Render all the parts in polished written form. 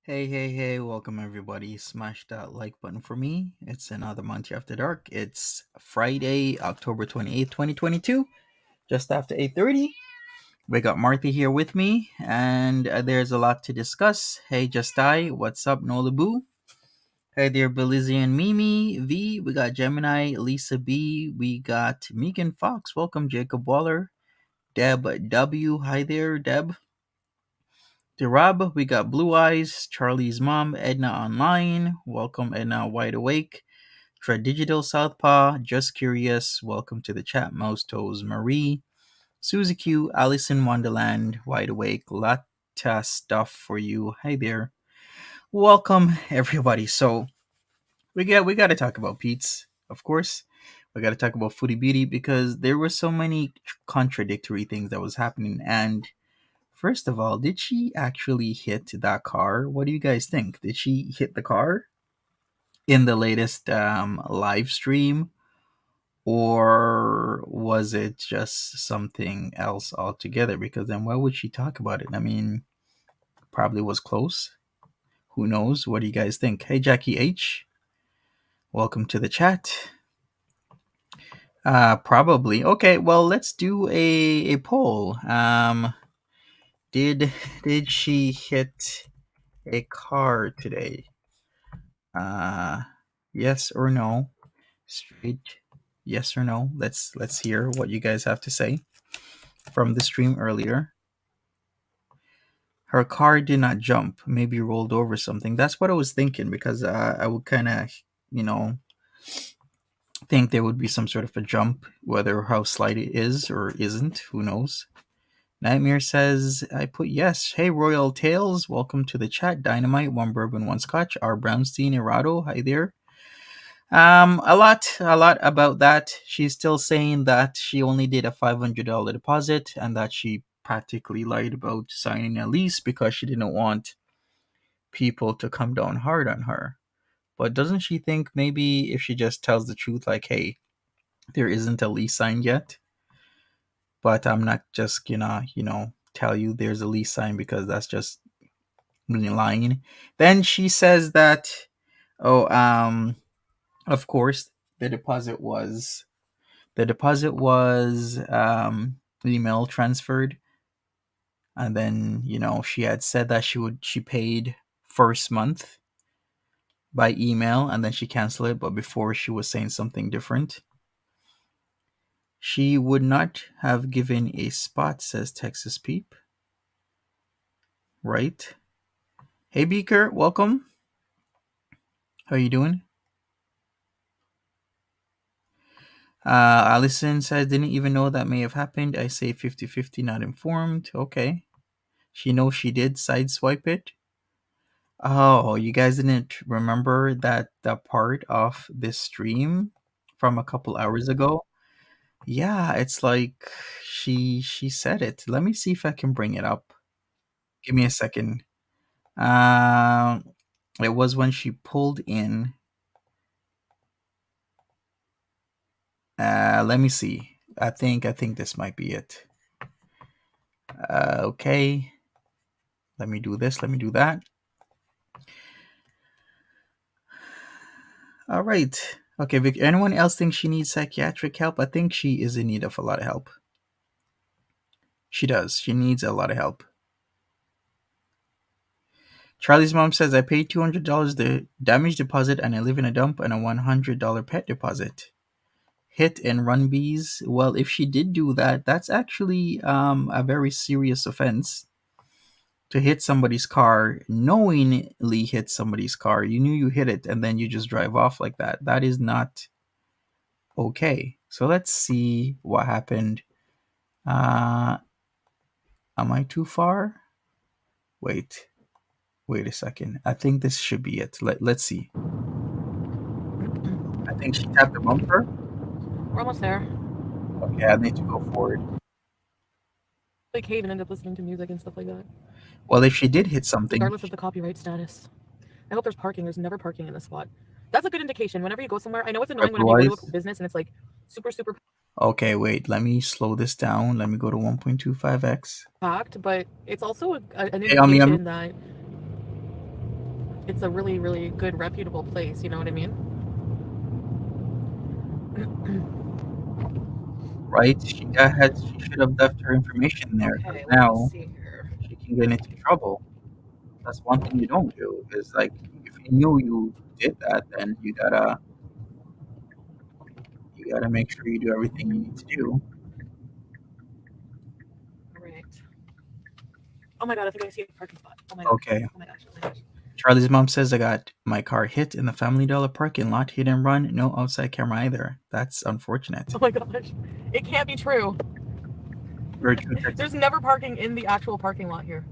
Hey, welcome everybody. Smash that like button for me. It's another Monty After Dark. It's Friday, October 28th, 2022, just after 8:30. We got Martha here with me, and there's a lot to discuss. Hey, Just Die, what's up, Nola Boo? Hey there, Belizy and Mimi V. We got Gemini, Lisa B. We got Megan Fox. Welcome, Jacob Waller. Deb W. Hi there, Deb. Rob, we got Blue Eyes, Charlie's mom, Edna Online. Welcome, Edna Wide Awake. Tread Digital Southpaw, Just Curious. Welcome to the chat, Mouse Toes Marie. Suzy Q, Alice in Wonderland, Wide Awake. Lotta stuff for you. Hi there. Welcome, everybody. So, we got to talk about Peetz, of course. We got to talk about Foodie Beauty because there were so many contradictory things that was happening. And first of all, did she actually hit that car? What do you guys think? Did she hit the car in the latest live stream? Or was it just something else altogether? Because then why would she talk about it? I mean, probably was close. Who knows? What do you guys think? Hey, Jackie H. Welcome to the chat. Probably. Okay, well, let's do a poll. Did she hit a car today? Yes or no? Straight yes or no. Let's hear what you guys have to say from the stream earlier. Her car did not jump, maybe rolled over something. That's what I was thinking, because I would kind of, think there would be some sort of a jump, whether how slight it is or isn't. Who knows? Nightmare says, I put yes. Hey, Royal Tales, welcome to the chat. Dynamite, one bourbon, one scotch. R. Brownstein, Errado, hi there. A lot about that. She's still saying that she only did a $500 deposit and that she practically lied about signing a lease because she didn't want people to come down hard on her. But doesn't she think maybe if she just tells the truth, like, hey, there isn't a lease signed yet, but I'm not just gonna, tell you there's a lease signed because that's just lying. Then she says that, oh, of course, the deposit was the deposit was email transferred, and then she had said that she paid first month by email and then she canceled it, but before she was saying something different. She would not have given a spot, says Texas Peep. Right? Hey Beaker, welcome. How you doing? Allison says, didn't even know that may have happened. I say 50-50, not informed. Okay. She knows she did sideswipe it. Oh, you guys didn't remember that the part of this stream from a couple hours ago? Yeah, it's like she said it. Let me see if I can bring it up. Give me a second. Um, it was when she pulled in. Let me see. I think this might be it. Okay. Let me do this. Let me do that. All right. Okay, Vic. Anyone else think she needs psychiatric help? I think she is in need of a lot of help. She does. She needs a lot of help. Charlie's mom says I paid $200 the damage deposit and I live in a dump and a $100 pet deposit. Hit and run bees. Well, if she did do that, that's actually a very serious offense. To hit somebody's car, knowingly hit somebody's car. You knew you hit it and then you just drive off like that. That is not okay. So let's see what happened. Am I too far? Wait a second. I think this should be it. Let's see. I think she tapped the bumper. We're almost there. Okay, I need to go forward. Like cave and end up listening to music and stuff like that. Well, if she did hit something, regardless of the copyright status. I hope there's parking. There's never parking in this spot. That's a good indication. Whenever you go somewhere, I know it's annoying whenever you go to a business and it's like super Okay, wait. Let me slow this down. Let me go to 1.25x. packed, but it's also an indication that it's a really, really good, reputable place. You know what I mean? Right? She should have left her information there. Okay, Now see here. she can get into trouble. That's one thing you don't do. Is like if you knew you did that, then you gotta make sure you do everything you need to do. Right. Oh my god, I think I see a parking spot. Oh my god. Okay. Oh my gosh. Oh my gosh. Charlie's mom says I got my car hit in the Family Dollar parking lot. Hit and run. No outside camera either. That's unfortunate. Oh my gosh. It can't be true. Very true. There's never parking in the actual parking lot here.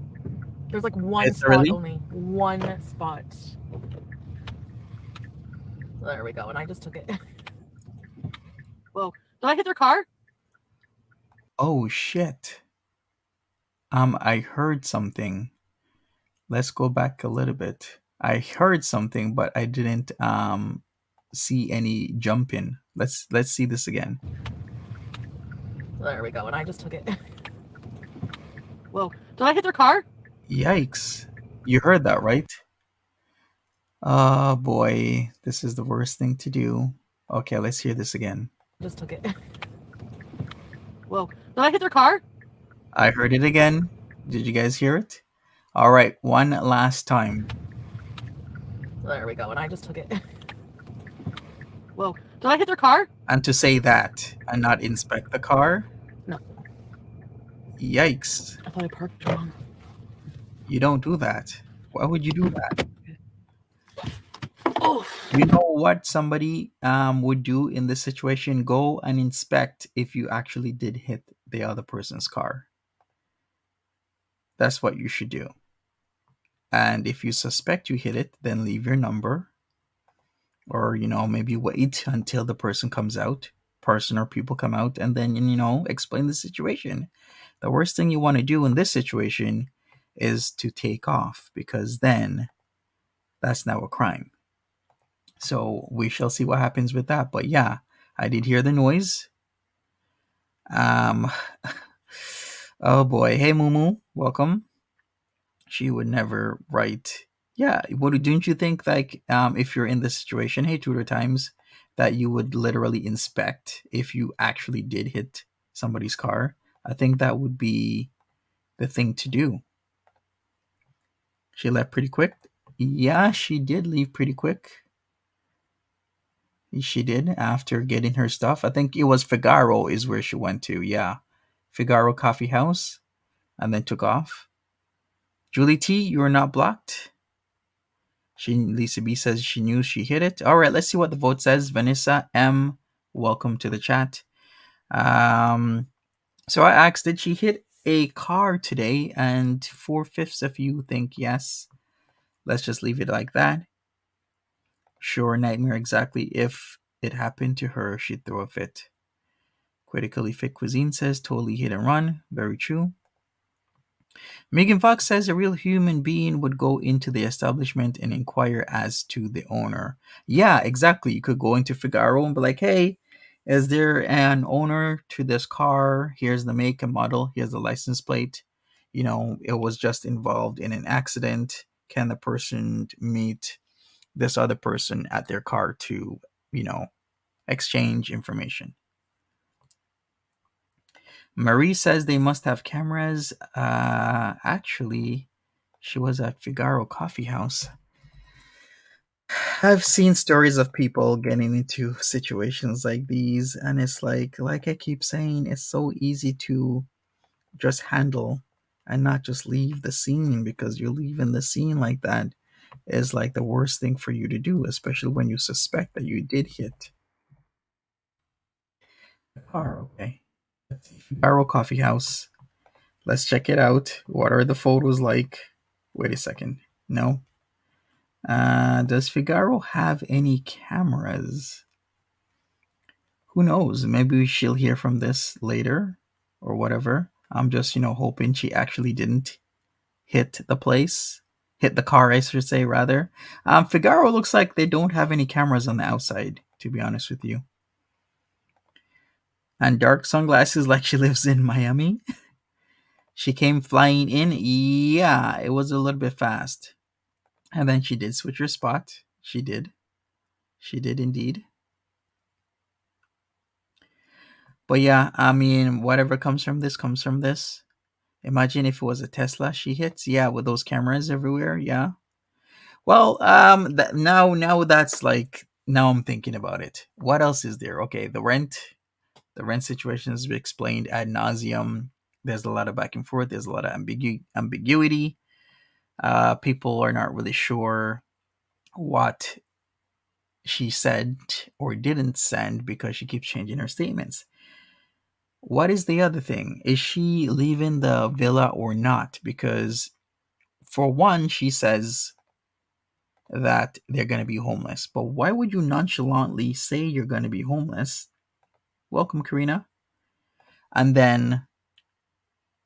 There's like one spot only. One spot. There we go. And I just took it. Whoa. Did I hit their car? Oh shit. I heard something. Let's go back a little bit. I heard something, but I didn't see any jumping. Let's see this again. There we go. And I just took it. Whoa. Did I hit their car? Yikes. You heard that, right? Oh boy, this is the worst thing to do. Okay, let's hear this again. Just took it. Whoa. Did I hit their car? I heard it again. Did you guys hear it? All right, one last time. There we go. And I just took it. Whoa. Did I hit their car? And to say that and not inspect the car? No. Yikes. I thought I parked wrong. You don't do that. Why would you do that? Oh. You know what somebody would do in this situation? Go and inspect if you actually did hit the other person's car. That's what you should do. And if you suspect you hit it, then leave your number. Or, maybe wait until the person comes out, person or people come out, and then, explain the situation. The worst thing you want to do in this situation is to take off, because then that's now a crime. So we shall see what happens with that. But yeah, I did hear the noise. Um, oh boy, hey Mumu, welcome. She would never write. Yeah, what don't you think? Like, if you're in this situation, hey Tudor Times, that you would literally inspect if you actually did hit somebody's car. I think that would be the thing to do. She left pretty quick. Yeah, she did leave pretty quick. She did after getting her stuff. I think it was Figaro is where she went to. Yeah, Figaro Coffee House, and then took off. Julie T, you are not blocked. Lisa B says she knew she hit it. All right, let's see what the vote says. Vanessa M, welcome to the chat. So I asked, did she hit a car today? And 4/5 of you think yes. Let's just leave it like that. Sure, nightmare exactly. If it happened to her, she'd throw a fit. Critically Fit Cuisine says totally hit and run. Very true. Megan Fox says a real human being would go into the establishment and inquire as to the owner. Yeah, exactly. You could go into Figaro and be like, hey, is there an owner to this car? Here's the make and model. Here's the license plate. You know, it was just involved in an accident. Can the person meet this other person at their car to, you know, exchange information? Marie says they must have cameras. Actually, she was at Figaro Coffee House. I've seen stories of people getting into situations like these, and it's like I keep saying, it's so easy to just handle and not just leave the scene, because you're leaving the scene like that is like the worst thing for you to do, especially when you suspect that you did hit the car. Okay, let's see. Figaro Coffee House. Let's check it out. What are the photos like? Wait a second. No. Does Figaro have any cameras? Who knows? Maybe she'll hear from this later or whatever. I'm just, hoping she actually didn't hit the place. Hit the car, I should say, rather. Figaro looks like they don't have any cameras on the outside, to be honest with you. And dark sunglasses like she lives in Miami. She came flying in. Yeah, it was a little bit fast. And then she did switch her spot. She did. She did indeed. But yeah, I mean, whatever comes from this comes from this. Imagine if it was a Tesla she hits. Yeah, with those cameras everywhere. Yeah. Well, now that's like, now I'm thinking about it. What else is there? Okay, the rent. The rent situation is explained ad nauseum. There's a lot of back and forth. There's a lot of ambiguity. People are not really sure what she said or didn't send because she keeps changing her statements. What is the other thing? Is she leaving the villa or not? Because, for one, she says that they're going to be homeless. But why would you nonchalantly say you're going to be homeless? Welcome, Karina. And then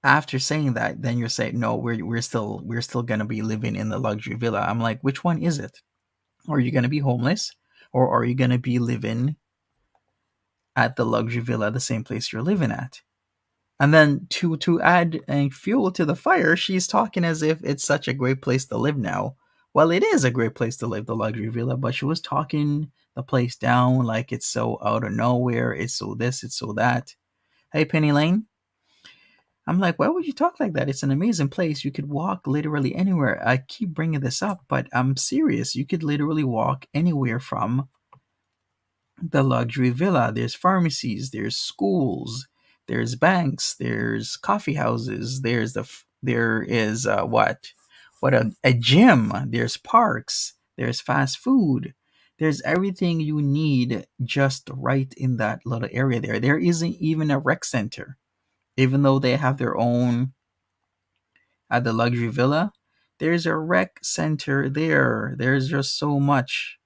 after saying that, then you're saying, no, we're still going to be living in the luxury villa. I'm like, which one is it? Are you going to be homeless, or are you going to be living at the luxury villa, the same place you're living at? And then to add fuel to the fire, she's talking as if it's such a great place to live now. Well, it is a great place to live, the luxury villa, but she was talking the place down like it's so out of nowhere, it's so this, it's so that. Hey, Penny Lane. I'm like, why would you talk like that? It's an amazing place. You could walk literally anywhere. I keep bringing this up, but I'm serious. You could literally walk anywhere from the luxury villa. There's pharmacies, there's schools, there's banks, there's coffee houses, there is a gym, there's parks, there's fast food, there's everything you need just right in that little area there. There isn't even a rec center, even though they have their own at the luxury villa. There's a rec center there. There's just so much.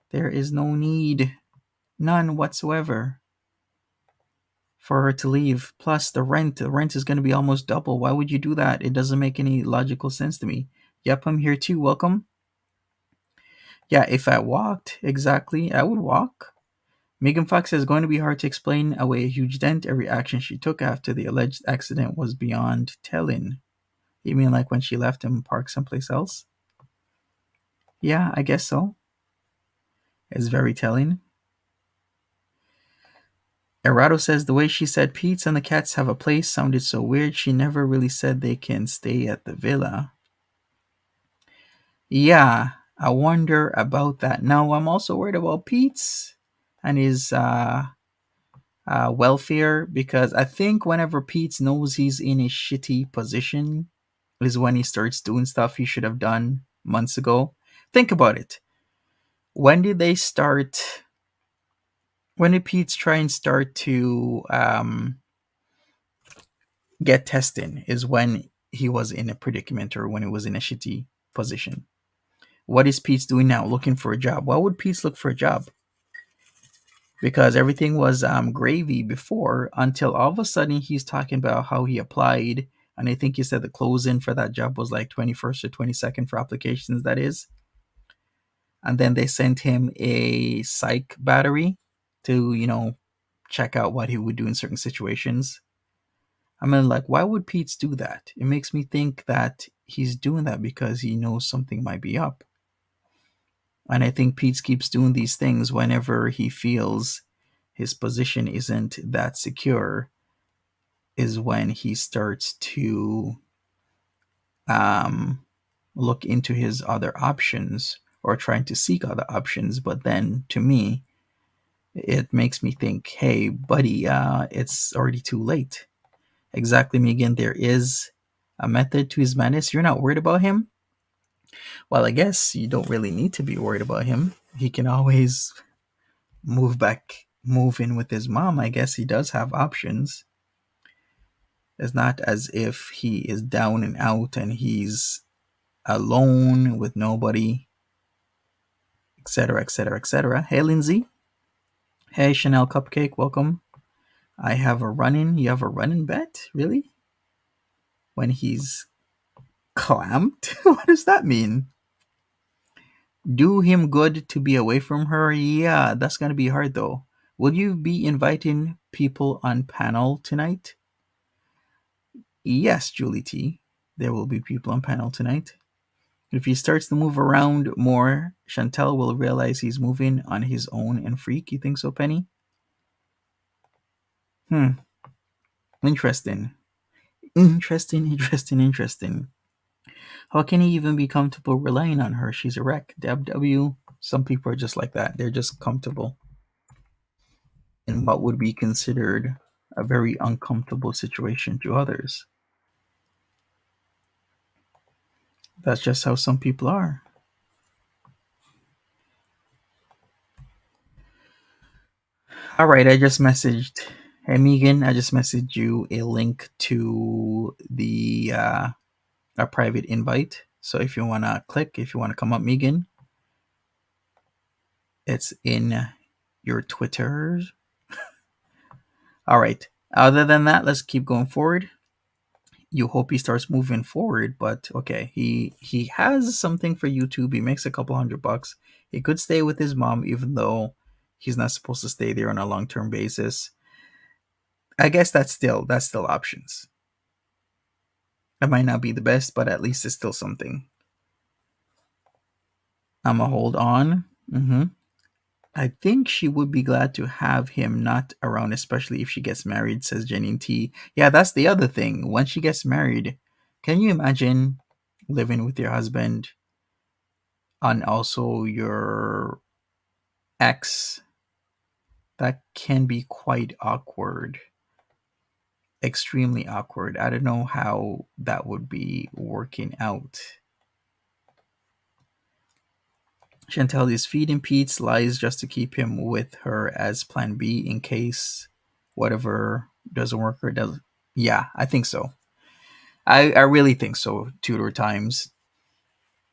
There is no need, none whatsoever, for her to leave. Plus the rent is going to be almost double. Why would you do that? It doesn't make any logical sense to me. Yep, I'm here too. Welcome. Yeah, if I walked, exactly, I would walk. Megan Fox says going to be hard to explain away a huge dent. Every action she took after the alleged accident was beyond telling. You mean like when she left and parked someplace else? Yeah, I guess so. It's very telling. Errato says the way she said Peetz and the cats have a place sounded so weird. She never really said they can stay at the villa. Yeah, I wonder about that. Now, I'm also worried about Peetz and his welfare because I think whenever Peetz knows he's in a shitty position is when he starts doing stuff he should have done months ago. Think about it. When did they start? When did Peetz try and start to get testing? Is when he was in a predicament or when he was in a shitty position. What is Peetz doing now? Looking for a job. Why would Peetz look for a job? Because everything was gravy before until all of a sudden he's talking about how he applied. And I think he said the closing for that job was like 21st or 22nd for applications, that is. And then they sent him a psych battery to, check out what he would do in certain situations. I mean, like, why would Peetz do that? It makes me think that he's doing that because he knows something might be up. And I think Peetz keeps doing these things whenever he feels his position isn't that secure, is when he starts to um, look into his other options or trying to seek other options. But then to me, it makes me think, hey, buddy, it's already too late. Exactly, Megan. There is a method to his madness. You're not worried about him? Well, I guess you don't really need to be worried about him. He can always move in with his mom. I guess he does have options. It's not as if he is down and out and he's alone with nobody, etc., etc., etc. Hey, Lindsay. Hey, Chanel Cupcake. Welcome. I have a run-in. You have a run-in bet? Really? When he's clamped? What does that mean? Do him good to be away from her? Yeah, that's gonna be hard though. Will you be inviting people on panel tonight? Yes, Julie T. There will be people on panel tonight. If he starts to move around more, Chantel will realize he's moving on his own and freak. You think so, Penny? Hmm. Interesting. Interesting. How can he even be comfortable relying on her? She's a wreck. Deb W. Some people are just like that. They're just comfortable in what would be considered a very uncomfortable situation to others. That's just how some people are. All right, I just messaged. Hey, Megan, I just messaged you a link to the a private invite. So if you want to click, if you want to come up, Megan, it's in your Twitters. All right. Other than that, let's keep going forward. You hope he starts moving forward, but okay, he has something for YouTube. He makes a couple $100. He could stay with his mom, even though he's not supposed to stay there on a long term basis. I guess that's still options. It might not be the best, but at least it's still something. I'ma hold on. I think she would be glad to have him not around, especially if she gets married, says Janine T. Yeah, that's the other thing. When she gets married, can you imagine living with your husband and also your ex? That can be quite awkward. Extremely awkward. I don't know how that would be working out. Chantel is feeding Pete's lies just to keep him with her as plan B in case whatever doesn't work or does. Yeah, I think so. I really think so. Tudor times.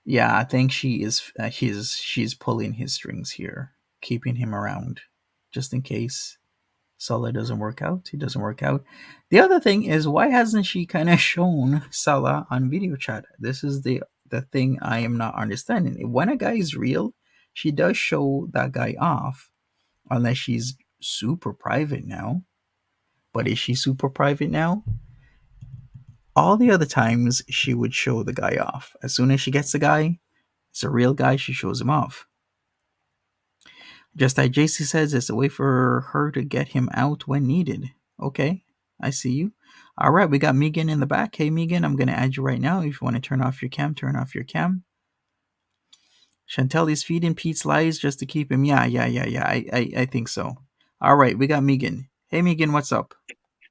Yeah, I think she's pulling his strings here, keeping him around, just in case Salah doesn't work out. He doesn't work out. The other thing is, why hasn't she kind of shown Salah on video chat? This is the thing I am not understanding. When a guy is real, she does show that guy off, unless she's super private now. But is she super private now? All the other times she would show the guy off. As soon as she gets the guy, it's a real guy, she shows him off. Just like JC says, it's a way for her to get him out when needed. Okay, I see you. All right, we got Megan in the back. Hey, Megan, I'm going to add you right now. If you want to turn off your cam, turn off your cam. Chantel is feeding Pete's lies just to keep him. Yeah. I think so. All right, we got Megan. Hey, Megan, what's up?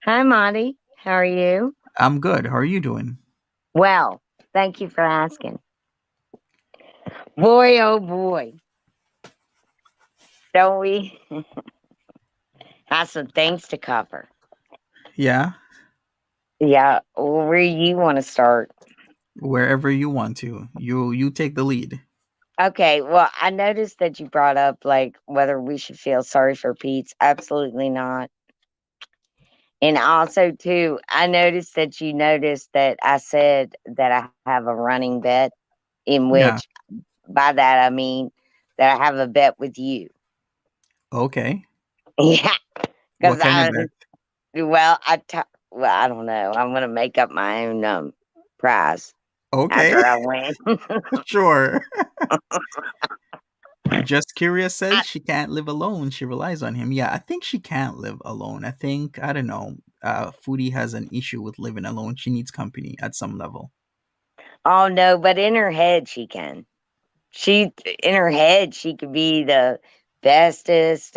Hi, Monty. How are you? I'm good. How are you doing? Well, thank you for asking. Boy, oh boy. Don't we have some things to cover? Yeah, Yeah, where you want to start? wherever you want to. You take the lead. Okay, well, I noticed that you brought up like whether we should feel sorry for Pete's. Absolutely not. And also, too, I noticed that you noticed that I said that I have a running bet, in Yeah. which by that I mean that I have a bet with you. Okay. Yeah, because What kind of bet? well, well, I don't know. I'm gonna make up my own prize Okay. after I win. Sure. Just Curious I, says she can't live alone. She relies on him. Yeah, I think she can't live alone. I think, I don't know. Foodie has an issue with living alone. She needs company at some level. oh no, but in her head she can. She in her head she could be the bestest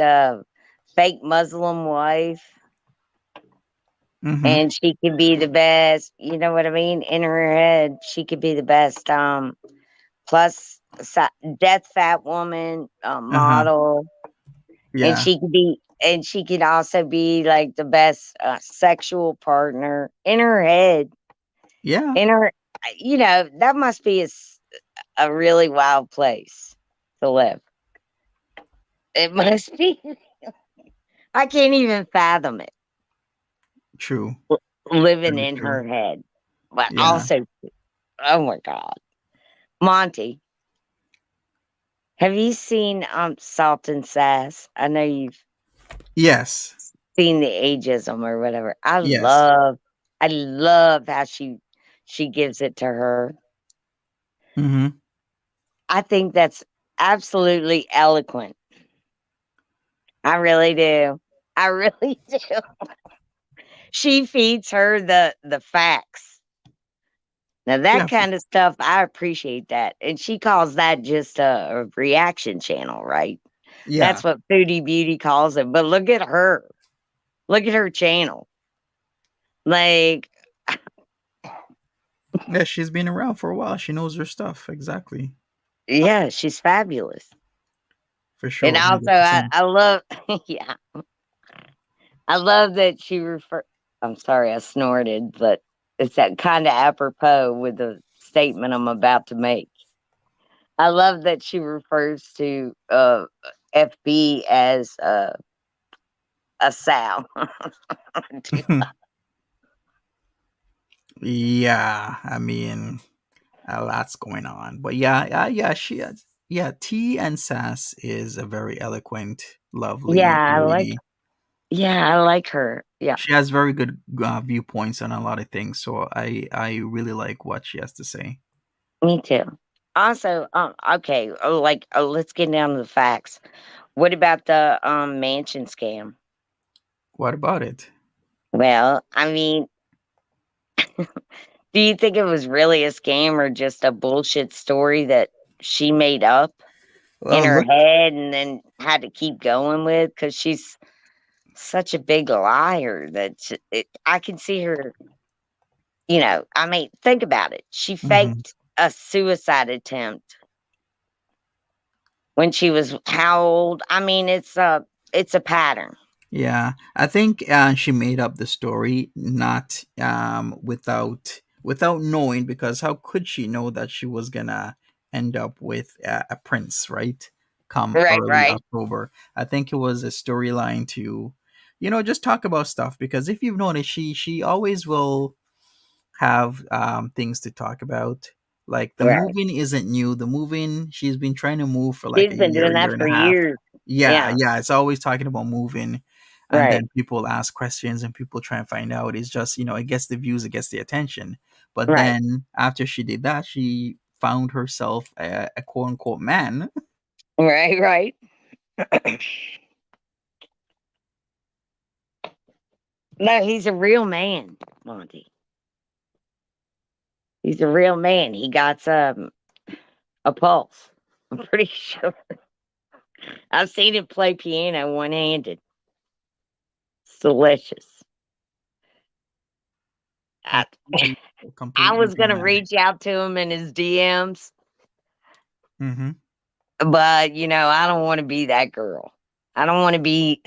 fake Muslim wife, Mm-hmm. and she could be the best. You know what I mean? In her head, she could be the best. Plus death fat woman Uh-huh. model. And Yeah. she could also be like the best sexual partner in her head. Yeah. In her, that must be a really wild place to live. It must be. I can't even fathom it True. living Very in true. her head. But Yeah. also, oh my God, Monty, have you seen Salt and Sass? I know you've Yes. seen the ageism or whatever. Yes. I love how she gives it to her. Mm-hmm. I think that's absolutely eloquent. I really do. I really do. She feeds her the facts. Now that Yeah. kind of stuff, I appreciate that. And she calls that just a reaction channel, right? Yeah. That's what Foodie Beauty calls it. But look at her. Look at her channel. Like, Yeah, she's been around for a while. She knows her stuff. Exactly. yeah, she's fabulous. For And sure. also, 100%. I love, yeah, I love that she refer. I'm sorry, I snorted, but it's that kind of apropos with the statement I'm about to make. I love that she refers to FB as a sow. Yeah. I mean, a lot's going on. But yeah, yeah, she has. Yeah, T and Sass is a very eloquent, yeah, lovely lady. I like her. Yeah, She has very good viewpoints on a lot of things, so I really like what she has to say. me too. Also, okay, let's get down to the facts. What about the mansion scam? What about it? Well, I mean, do you think it was really a scam or just a bullshit story that she made up in Well, her look. head and then had to keep going with? Because she's such a big liar that I can see her, I mean, think about it. She Mhm. faked a suicide attempt when she was how old? I mean, it's a pattern. Yeah, I think she made up the story not without knowing, because how could she know that she was gonna end up with a prince, right? Come Right, early right. October. I think it was a storyline to, just talk about stuff, because if you've noticed, she always will have things to talk about. Like the Right. moving isn't new. The moving, she's been trying to move for like She's a been doing year that and for a half. years. Yeah, Yeah. yeah. It's always talking about moving, and Right. then people ask questions and people try and find out. It's just, it gets the views, it gets the attention. But Right. then after she did that, she found herself a quote unquote man. Right. Right. No, he's a real man, Monty. He's a real man. He got a pulse. I'm pretty sure. I've seen him play piano one handed. It's delicious. I, Completely, I completely was gonna dramatic. reach out to him in his DMs, Mm-hmm. but I don't want to be that girl. I don't want to be.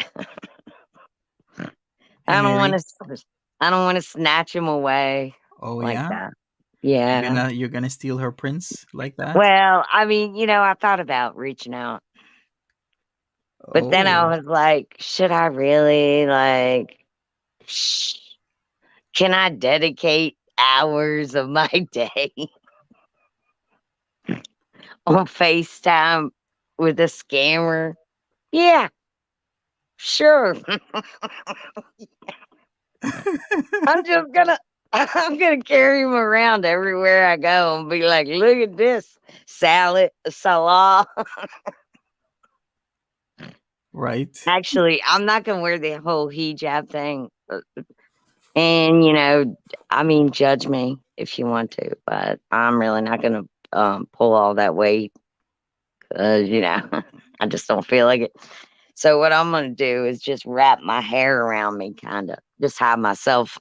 Hey, I don't want Mary. to. I don't want to snatch him away Oh like yeah, that. Yeah. you're gonna steal her prince like that? Well, I mean, I thought about reaching out, but then I Oh, was like, should I really sh- can I dedicate hours of my day on FaceTime with a scammer? Yeah, sure. I'm gonna carry him around everywhere I go and be like, look at this Salah. right. Actually, I'm not gonna wear the whole hijab thing. And I mean, judge me if you want to, but I'm really not gonna pull all that weight because I just don't feel like it. So what I'm gonna do is just wrap my hair around me, kind of, just hide myself.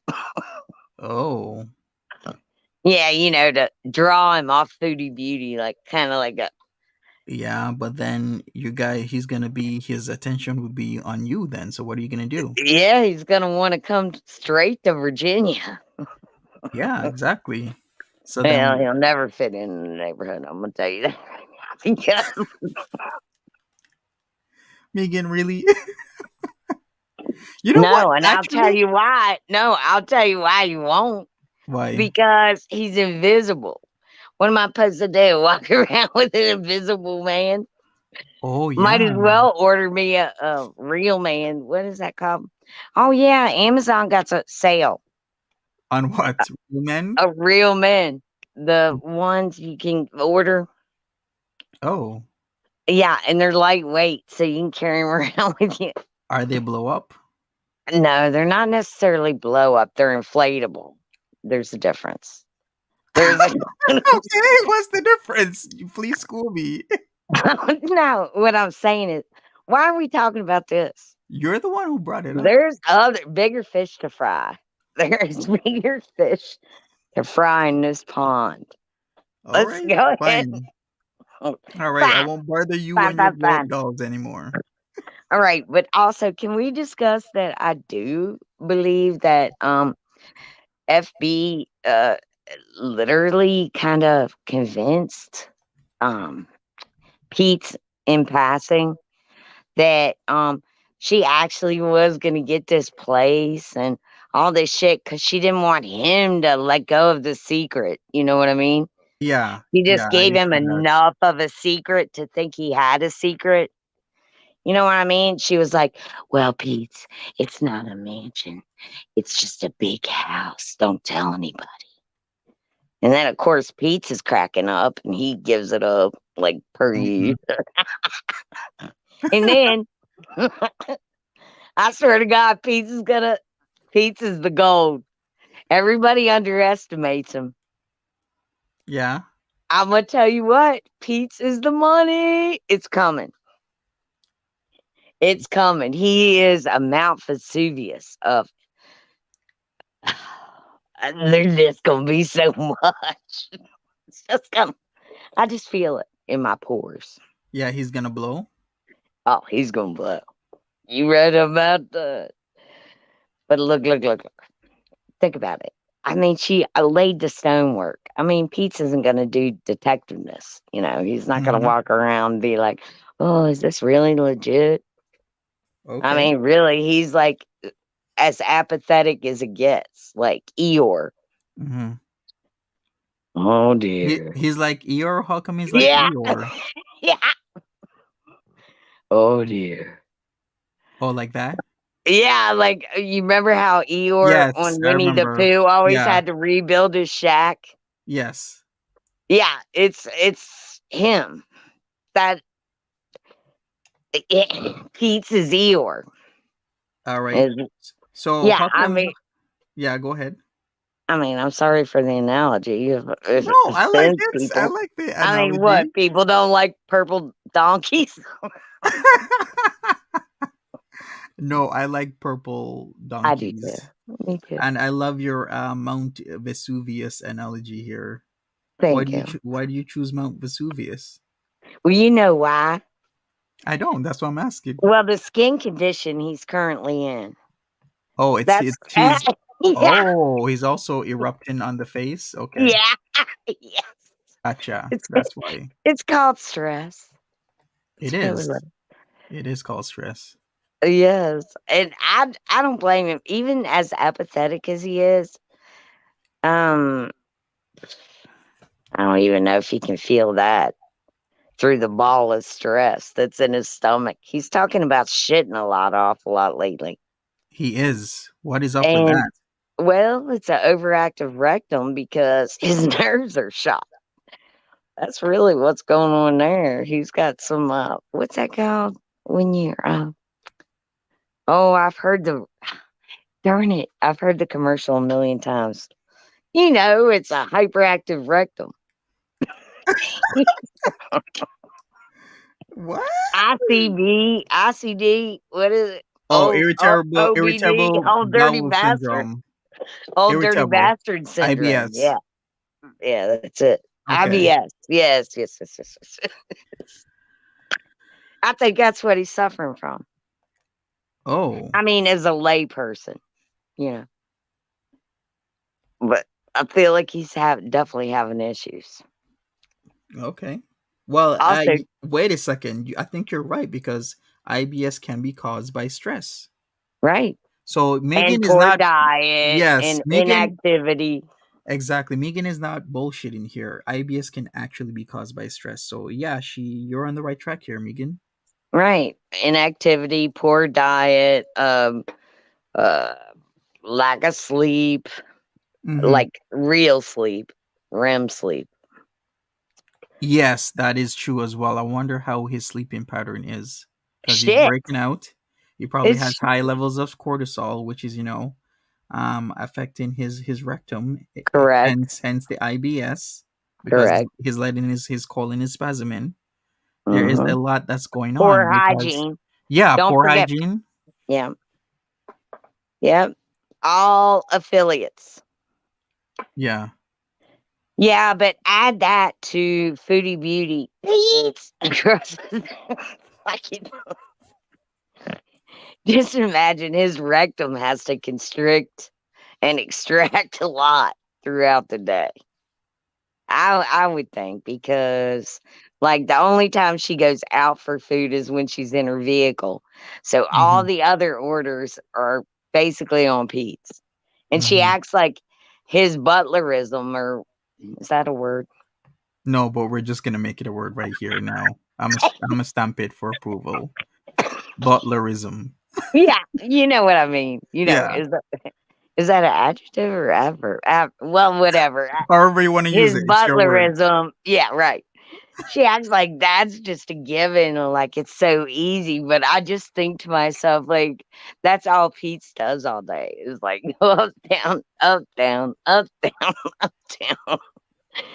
Oh, Yeah, to draw him off Foodie Beauty, like kind of like a. yeah. But then his attention would be on you then. So what are you gonna do? Yeah, he's gonna want to come straight to Virginia. Yeah, exactly. So Well, then, he'll never fit in the neighborhood. I'm gonna tell you that. Because Megan, really? You know what? no, and I'll tell Actually, you why. No, I'll tell you why you won't. why? Because he's invisible. What am I supposed to do? Walk around with an invisible man? Oh Might yeah. as well order me a real man. What is that called? Oh yeah, Amazon got a sale. On what? Men? A real man. The ones you can order. Oh, Yeah, and they're lightweight, so you can carry them around with you. are they blow up? No, they're not necessarily blow up. They're inflatable. There's a difference. There's a Okay, what's the difference? Please school me. no. What I'm saying is, why are we talking about this? You're the one who brought it up. There's other bigger fish to fry. There's bigger fish to fry in this pond. All Let's right, go ahead. fine. All right, I Fine, won't bother you fine, and your fine, blow up fine. dogs anymore. All right, but also, can we discuss that I do believe that FB literally kind of convinced Peetz in passing that she actually was going to get this place and all this shit because she didn't want him to let go of the secret. You know what I mean? Yeah, She yeah, just I gave him see that. enough of a secret to think he had a secret. You know what I mean? She was like, well, Pete, it's not a mansion. It's just a big house. Don't tell anybody. And then, of course, Pete's is cracking up and he gives it up like per Mhm. usual. And then, I swear to God, Pete's is the gold. Everybody underestimates him. Yeah. I'm going to tell you what, Pete's is the money. It's coming. It's coming. He is a Mount Vesuvius of. There's just gonna be so much. It's just gonna. I just feel it in my pores. Yeah, he's gonna blow. Oh, he's gonna blow. You read about the? But look. Think about it. I mean, she laid the stonework. I mean, Pete isn't gonna do detectiveness. He's not gonna Mhm. walk around and be like, "Oh, is this really legit?" I Okay. mean, really, he's like as apathetic as it gets, like Eeyore. Mhm. Oh dear. He's like Eeyore. How come he's like Yeah. Eeyore? Yeah. Oh dear. Oh, like that? Yeah, like you remember how Eeyore Yes, on I Winnie the remember. Pooh always Yeah. had to rebuild his shack? Yes. Yeah, it's him. That Peetz is Eeyore. All right. So Yeah, how come? Yeah, go ahead. I'm sorry for the analogy. If No, it I like offends it. I people. like the I mean, analogy. what? People don't like purple donkeys? No, I like purple I do too. donkeys. Me too. And I love your Mount Vesuvius analogy here. Thank you. Why do you choose Mount Vesuvius? Well, you know why? I don't. That's what I'm asking. Well, the skin condition he's currently in. Oh, That's he's yeah, he's also erupting on the face. Okay, yeah, yes. gotcha. It's That's why it's called stress. it It's really is. what. It is called stress. Yes, and I don't blame him. Even as apathetic as he is, um, I don't even know if he can feel that through the ball of stress that's in his stomach. He's talking about shitting a lot, awful lot lately. He is. What is up with And that? well, it's an overactive rectum because his nerves are shot. That's really what's going on there. He's got some what's that called? When you're oh, I've heard the darn it. I've heard the commercial a million times. You know, it's a hyperactive rectum. What? ICD, what is it? Oh, Oh, OBD, irritable bowel syndrome. old dirty Irritable. bastard syndrome. IBS. Yeah, yeah, that's it. Okay. IBS. Yes. I think that's what he's suffering from. Oh. I mean, as a layperson, you know, but I feel like he's definitely having issues. Okay. Well, Also, wait a second. I think you're right because IBS can be caused by stress. right. So And Megan is poor not. diet Yes, and Megan. inactivity. Exactly. Megan is not bullshitting here. IBS can actually be caused by stress. So yeah, you're on the right track here, Megan. Right. Inactivity, poor diet, uh, lack of sleep, Mm-hmm. like real sleep, REM sleep. Yes, that is true as well. I wonder how his sleeping pattern is because he's Shit. breaking out. He probably It's has high levels of cortisol, which is affecting his rectum, correct. hence the IBS because Correct. he's letting his colon is spasming. There is Hmm. a lot that's going Poor on because hygiene. yeah, Don't poor forget. hygiene. Yeah. Yep. All affiliates. Yeah. Yeah, but add that to Foodie Beauty. Peetz. Like, just imagine his rectum has to constrict and extract a lot throughout the day. I would think because like the only time she goes out for food is when she's in her vehicle. So all Hmm. the other orders are basically on Pete's. And she Hmm. acts like his butlerism, or is that a word? No, but we're just gonna make it a word right here now. I'm gonna stamp it for approval. Butlerism. Yeah, you know what I mean. You know, Yeah. is that an adjective or adverb? Well, whatever. However you want to use His it, it's your word. butlerism. Yeah, right. She acts like that's just a given or like it's so easy. But I just think to myself, like, that's all Pete's does all day is like go up, down, up, down, up, down, up, down.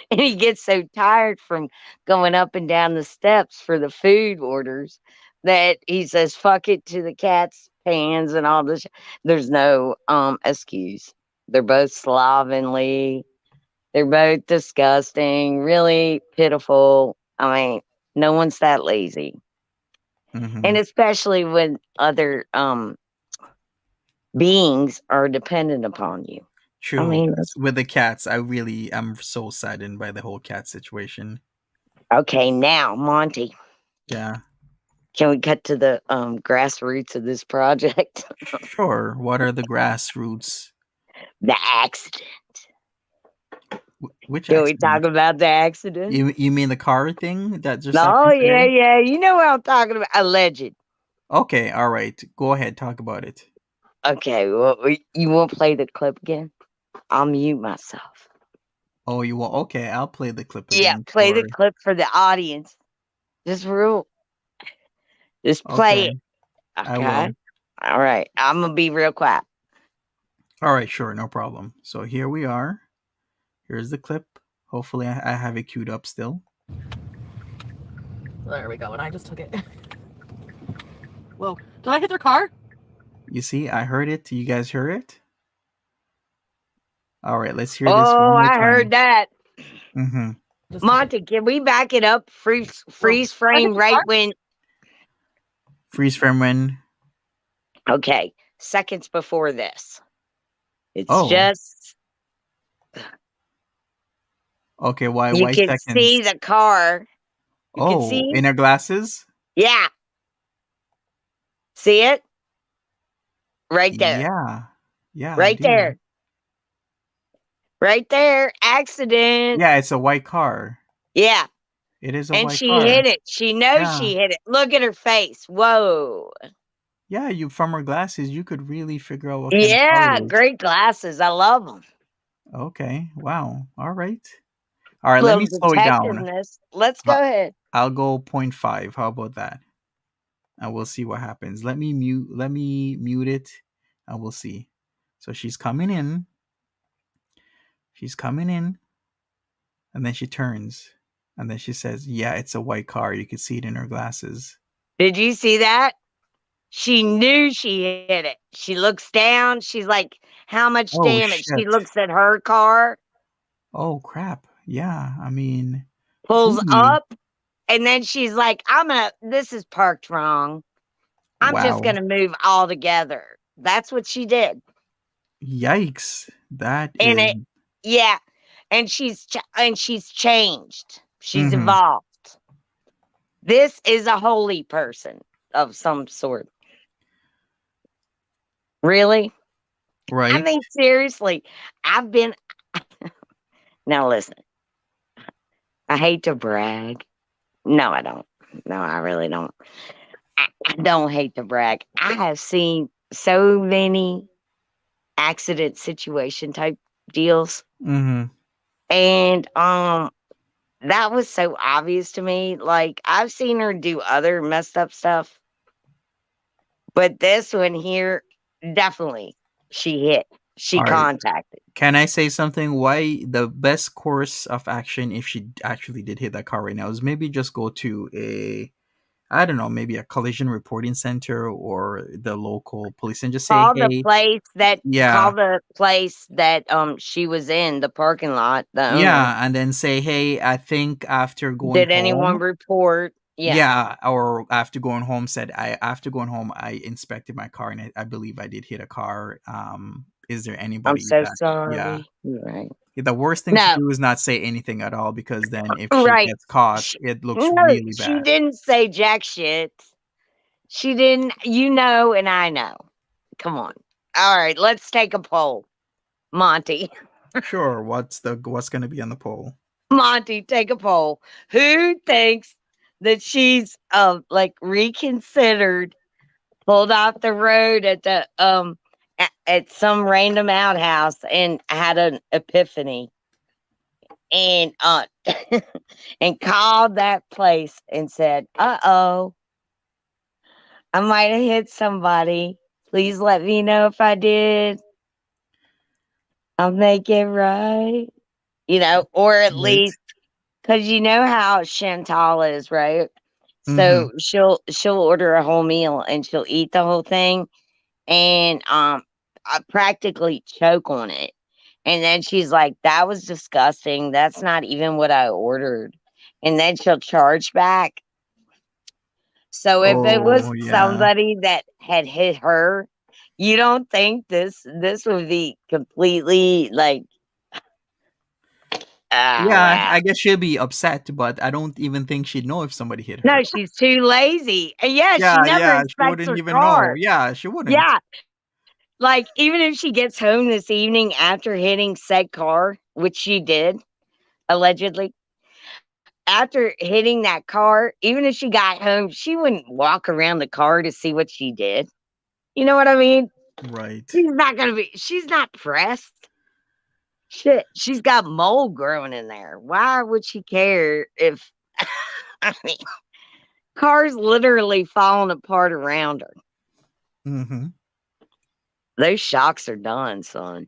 And he gets so tired from going up and down the steps for the food orders that he says, fuck it to the cat's pans and all this. There's no excuse. They're both slovenly. They're both disgusting, really pitiful. I mean, no one's that lazy. Hmm. And especially when other beings are dependent upon you. I True. mean, With the cats, I really am so saddened by the whole cat situation. okay, now, Monty, Yeah. can we cut to the grassroots of this project? Sure. What are the grassroots? The accident. Which Can we accident? talk about the accident? You mean the car thing that just Oh, happened yeah, today? yeah. You know what I'm talking about. Alleged. Okay, all right. Go ahead, talk about it. Okay, well, you won't play the clip again? I'll mute myself. Oh, you will? Okay, I'll play the clip Yeah, again. play the Sure. clip for the audience. Just play Okay, it. I Okay. will. All right. I'm gonna be real quiet. All right, sure, no problem. So here we are. Here's the clip. Hopefully, I have it queued up still. There we go. And I just took it. Whoa. Did I hit their car? You see, I heard it. You guys heard it? All right, let's hear this Oh, one more I heard time. that. Mm-hmm. Monty, can we back it up? Freeze Whoa. frame right when. Freeze frame when. Okay, seconds before this. It's Oh, just okay. Why? you Why can seconds? see the car. You can Oh, see. in her glasses. Yeah. See it? Right there. Yeah, yeah, I Right do. there. Right there. Accident. Yeah, it's a white car. Yeah. It is a And white she car. hit it. She knows Yeah, she hit it. Look at her face. Whoa. yeah. You from her glasses, you could really figure out what kind of car Yeah. it is. Great glasses. I love them. Okay. Wow. All right. All right. Let Little me slow it down. detectiveness. Let's go I- ahead. I'll go 0.5. How about that? And we'll see what happens. Let me mute it and we'll see. So she's coming in. She's coming in and then she turns and then she says, "Yeah, it's a white car. You can see it in her glasses." Did you see that? She knew she hit it. She looks down. She's like, how much Oh damage? She shit. looks at her car, Oh crap. Yeah, I mean, pulls Foodie. up, and then she's like, this is parked wrong. I'm just Wow. going to move all together. That's what she did. Yikes. That And is yeah. And she's changed. She's mm-hmm. evolved. This is a holy person of some sort. Really? Right. I mean, seriously, I've been. Now, listen, I hate to brag. No, I don't. No, I really don't. I don't hate to brag. I have seen so many accident situation type deals. Mm-hmm. And that was so obvious to me. Like, I've seen her do other messed up stuff. But this one here, definitely, she hit. She All right. contacted. Can I say something? Why the best course of action if she actually did hit that car right now is maybe just go to I don't know, maybe a collision reporting center or the local police and just say, Call the "Hey, place that yeah, she was in, the parking lot, the owner. yeah," and then say, "Hey, I think after going Did anyone home, report? Yeah. yeah, or after going home, after going home, I inspected my car and I believe I did hit a car. Is there I'm anybody so that, yeah." sorry. You're right. The worst thing to No, do is not say anything at all because then if she right. gets caught, it looks No, really she bad. didn't say jack shit. She didn't, and I know. Come on. All right, let's take a poll. Monty. Sure, what's going to be on the poll? Monty, take a poll. Who thinks that she's like reconsidered, pulled off the road at the at some random outhouse and had an epiphany and and called that place and said, "Uh-oh, I might have hit somebody. Please let me know if I did. I'll make it right." Or at Right. least because you know how Chantal is, right? Mm-hmm. So she'll order a whole meal and she'll eat the whole thing and I practically choke on it. And then she's like, "That was disgusting. That's not even what I ordered." And then she'll charge back. So if it was Oh yeah. somebody that had hit her, you don't think this would be completely like, Yeah, wow. I guess she'd be upset, but I don't even think she'd know if somebody hit No, her. she's too lazy. And yeah, she Yeah, never yeah, she inspects wouldn't her even know. car. Yeah, she wouldn't. Yeah. Like, even if she gets home this evening after hitting said car, which she did, allegedly. After hitting that car, even if she got home, she wouldn't walk around the car to see what she did. You know what I mean? Right. She's not pressed. Shit, she's got mold growing in there. Why would she care if, I mean, cars literally falling apart around her? Mm-hmm. Those shocks are done, son.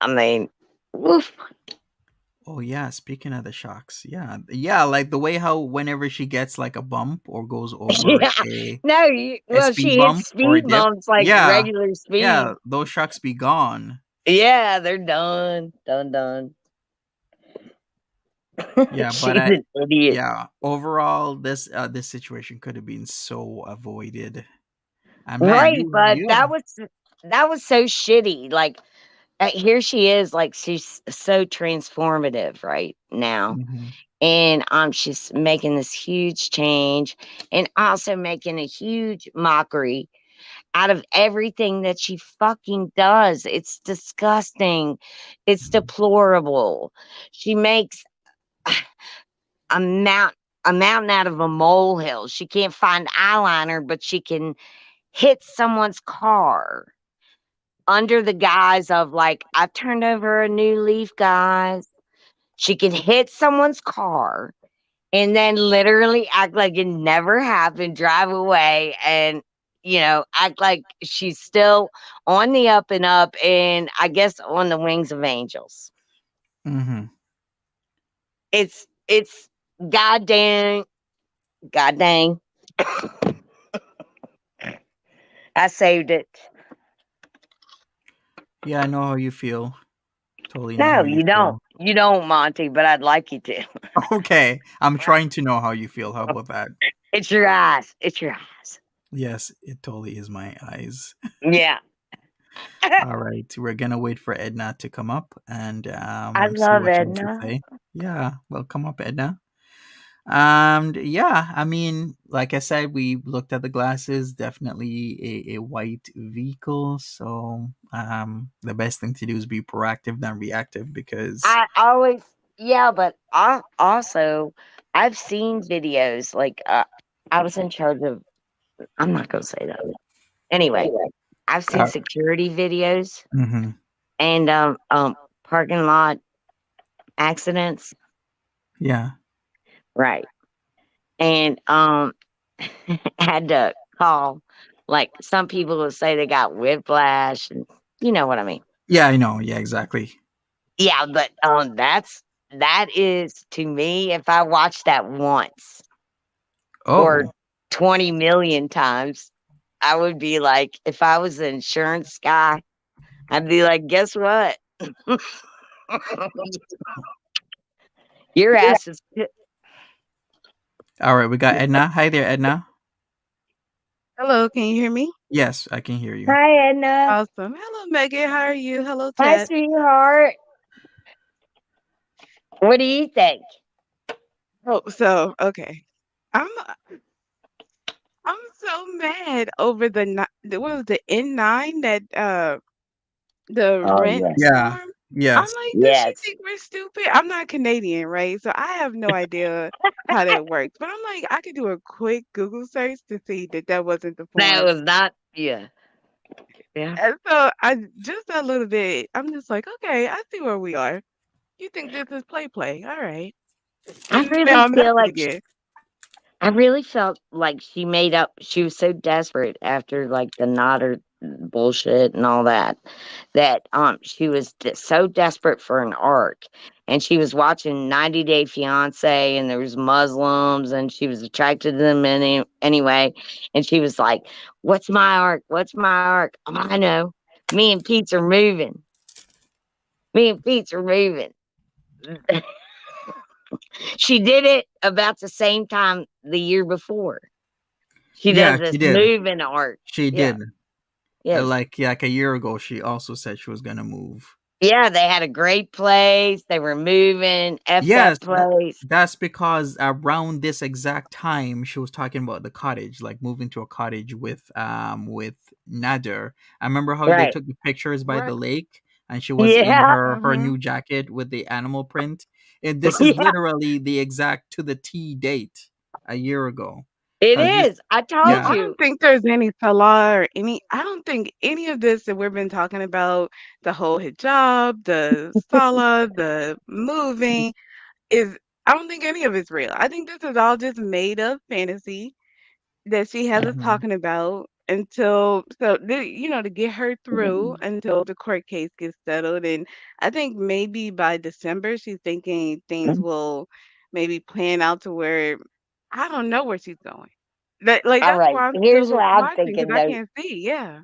I mean, woof. Oh yeah, speaking of the shocks, yeah, like the way how whenever she gets like a bump or goes over Yeah. No, a well, speed she hits bump or a speed dip, bumps like yeah, regular yeah, speed. those shocks be gone. Yeah, they're done. Done. Yeah, but She's an idiot. yeah, overall, this situation could have been so avoided. And man, Right, you but you that was so shitty. Like here she is, like she's so transformative right now. mhm. And she's making this huge change and also making a huge mockery out of everything that she fucking does. It's disgusting. It's deplorable. She makes a mount a mountain out of a molehill. She can't find eyeliner, but she can hit someone's car under the guise of like, I turned over a new leaf, guys. She can hit someone's car and then literally act like it never happened, drive away, and act like she's still on the up and up, and I guess on the wings of angels. Mhm. It's goddamn, god dang. I saved it. Yeah, I know how you feel. Totally know No, how you you don't. feel. You don't, Monty, but I'd like you to. Okay, I'm trying to know how you feel. How about that? It's your eyes. It's your eyes. Yes, it totally is my eyes. Yeah. All right, we're gonna wait for Edna to come up and I see love what she has to Edna. say. Yeah, well, come up, Edna. And yeah, I mean, like I said, we looked at the glasses. Definitely a white vehicle. So the best thing to do is be proactive than reactive because I always, yeah, but I also, I've seen videos like I was in charge of, I'm not going to say that. Anyway, I've seen uh, security videos mhm, and parking lot accidents. yeah, Right. And had to call, like some people will say they got whiplash, and you know what I mean. yeah, I know, yeah, exactly. Yeah, but that is to me, if I watch that once or Oh, 20 million times, I would be like, if I was the insurance guy, I'd be like, guess what? Your ass is all right, we got Edna. Hi there, Edna. Hello, can you hear me? Yes, I can hear you. hi, Edna. Awesome. Hello, Megan. How are you? Hello, Hi, Ted. sweetheart. What do you think? Oh, so okay. I'm I'm so mad over what was the N9 that the Oh rent yes. Yeah, farm. I'm yes. like, does she Yes. think we're stupid? I'm not Canadian, right? So I have no idea how that works. But I'm like, I could do a quick Google search to see that that wasn't the That farm. was not yeah. Yeah. And so I just a little bit, I'm just like, okay, I see where we are. You think this is play? All right. I And really now I'm feel messing like again. I really felt like she was so desperate after like the Nodder bullshit and all that, that she was so desperate for an arc, and she was watching 90 Day Fiance, and there was Muslims, and she was attracted to them anyway, and she was like, what's my arc? What's my arc? Oh, I know. Me and Peetz are moving. Me and Peetz are moving. She did it about the same time the year before. She Yeah, does this she did. moving art. She Yeah. did. Yes. Like a year ago, she also said she was gonna move. Yeah, they had a great place. They were moving. F Yes, that place. that's because around this exact time she was talking about the cottage, like moving to a cottage with Nader. I remember how they Right. took the pictures by Right. the lake, and she was in Yeah. her Mhm. new jacket with the animal print. And this is Yeah, literally the exact to the T date a year ago. it Because this, is. I Well, told yeah, I don't you. think there's any salah or any. I don't think any of this that we've been talking about, the whole hijab, the salah, the moving, is. I don't think any of it's real. I think this is all just made up fantasy that she has us mhm, talking about until to get her through until the court case gets settled. And I think maybe by December she's thinking things will maybe plan out to where I don't know where she's going. All That's right. why I'm Here's what still I'm watching because thinking, I though. can't see. Yeah.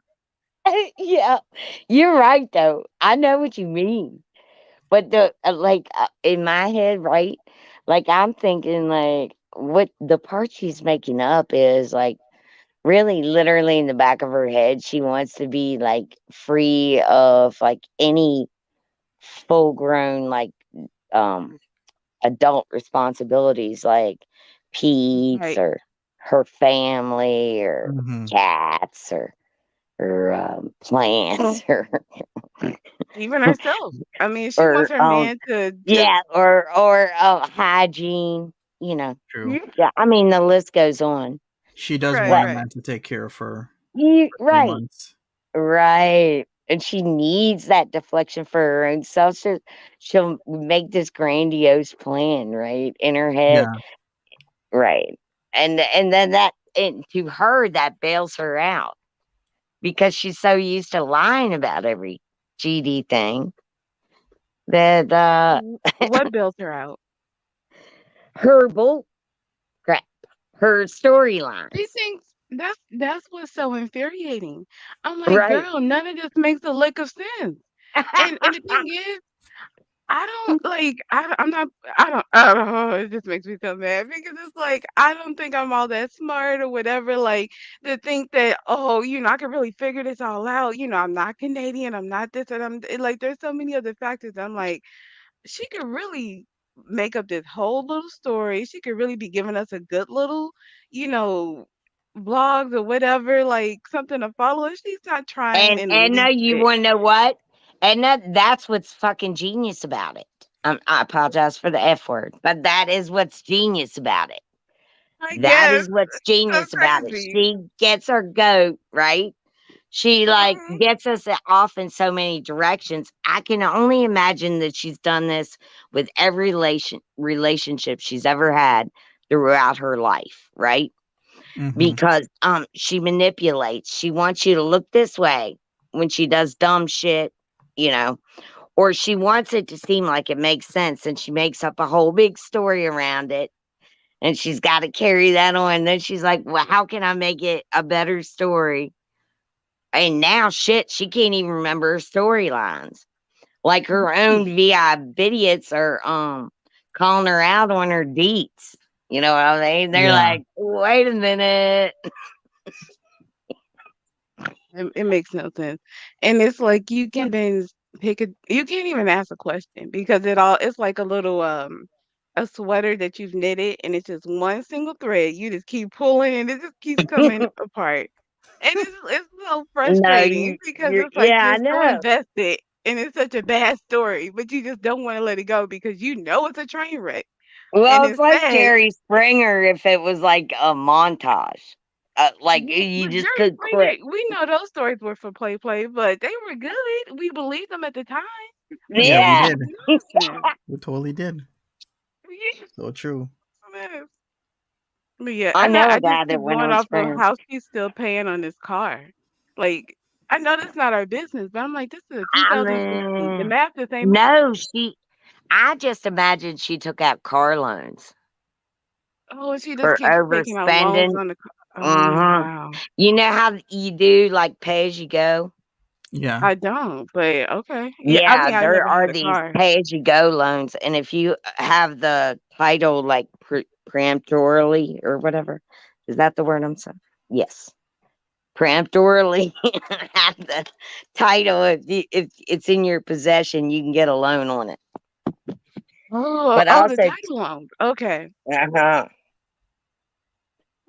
Yeah, you're right, though. I know what you mean. But in my head, right? Like, I'm thinking, like, what the part she's making up is like really literally in the back of her head, she wants to be like free of like any full grown, like, um, adult responsibilities like Pete's Right. or her family or mhm. cats or plants Even herself. I mean, she wants or her man to just. yeah or hygiene, you know. True. Yeah, Yeah, I mean the list goes on. She does right, want But a right. man to take care of her you for three right, months. right. And she needs that deflection for her own self. She'll make this grandiose plan, right, in her head. Yeah. Right. And then and to her that bails her out because she's so used to lying about every GD thing that What built her out? her bull crap, her She storylines. thinks that's what's so infuriating. I'm like, Right. girl, none of this makes a lick of sense. And the thing is, I don't like. I'm not. I don't. I don't know. It just makes me so mad because it's like I don't think I'm all that smart or whatever. Like to think that I can really figure this all out. I'm not Canadian. I'm not this, and like. There's so many other factors. I'm like, she could really make up this whole little story. She could really be giving us a good little, you know, vlogs or whatever, like something to follow. If she's not trying in the And now least you bit. want to know what? And that's what's fucking genius about it. I apologize for the F word, but that is what's genius about it. I That guess is what's so genius about it. crazy. She gets her goat, right? She like Mhm. gets us off in so many directions. I can only imagine that she's done this with every relationship she's ever had throughout her life, right? Mhm. Because she manipulates. She wants you to look this way when she does dumb shit, you know, or she wants it to seem like it makes sense and she makes up a whole big story around it and she's got to carry that on. And then she's like, well, how can I make it a better story? And now shit, she can't even remember her storylines. Like her own VI idiots are calling her out on her deets. You know what I mean? They're Yeah. like, wait a minute. It makes no sense. And it's like you can even you can't even ask a question because it's like a sweater that you've knitted and it's just one single thread. You just keep pulling and it just keeps coming apart. And it's so No, frustrating because it's like yeah, I you're so know. invested and it's such a bad story, but you just don't want to let it go because you know it's a train wreck. And Well, it's it's like sad. Jerry Springer if it was like a montage. Like Yeah, you but just Jerry could quit. Springer, we know those stories were for play, but they were good. We believed them at the time. But Yeah, this we Yeah. is did. nonsense. We totally did. Yeah, So true. man. But yeah, I know I a just guy that keep went going on off of Springer. how she's still paying on this car. Like, I know that's not our business, but I'm like, this is a I 2016. The mean, math just ain't math. no, I just imagine she took out car loans Oh, she just for keeps taking out loans overspending. on the car. Oh, Uh-huh. wow. You know how you do like pay as you go? Yeah. I don't, but okay. Yeah, I Yeah, mean, I there never are had a these car. pay as you go loans. And if you have the title like preemptorily or whatever, is that the word I'm saying? Yes. Preemptorily have the title. If it's in your possession, you can get a loan on it. But The also, title loans. Okay. uh-huh.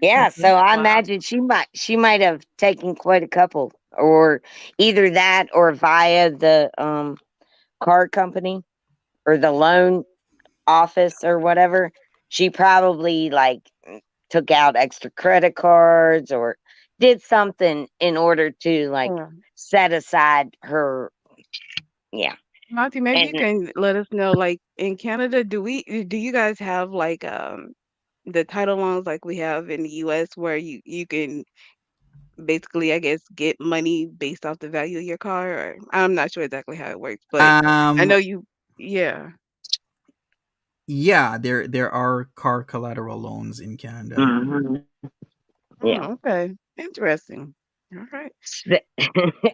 Yeah, Okay. so I Wow. imagine she might have taken quite a couple, or either that or via the car company or the loan office or whatever, she probably like took out extra credit cards or did something in order to like Yeah. set aside her, yeah. Monty, maybe you And can let us know, like in Canada, do you guys have like the title loans like we have in the US where you can basically, I guess, get money based off the value of your car? Or I'm not sure exactly how it works, but I Um, know you, yeah. yeah, there are car collateral loans in Canada. mhm, yeah. Oh, okay. Interesting. All right.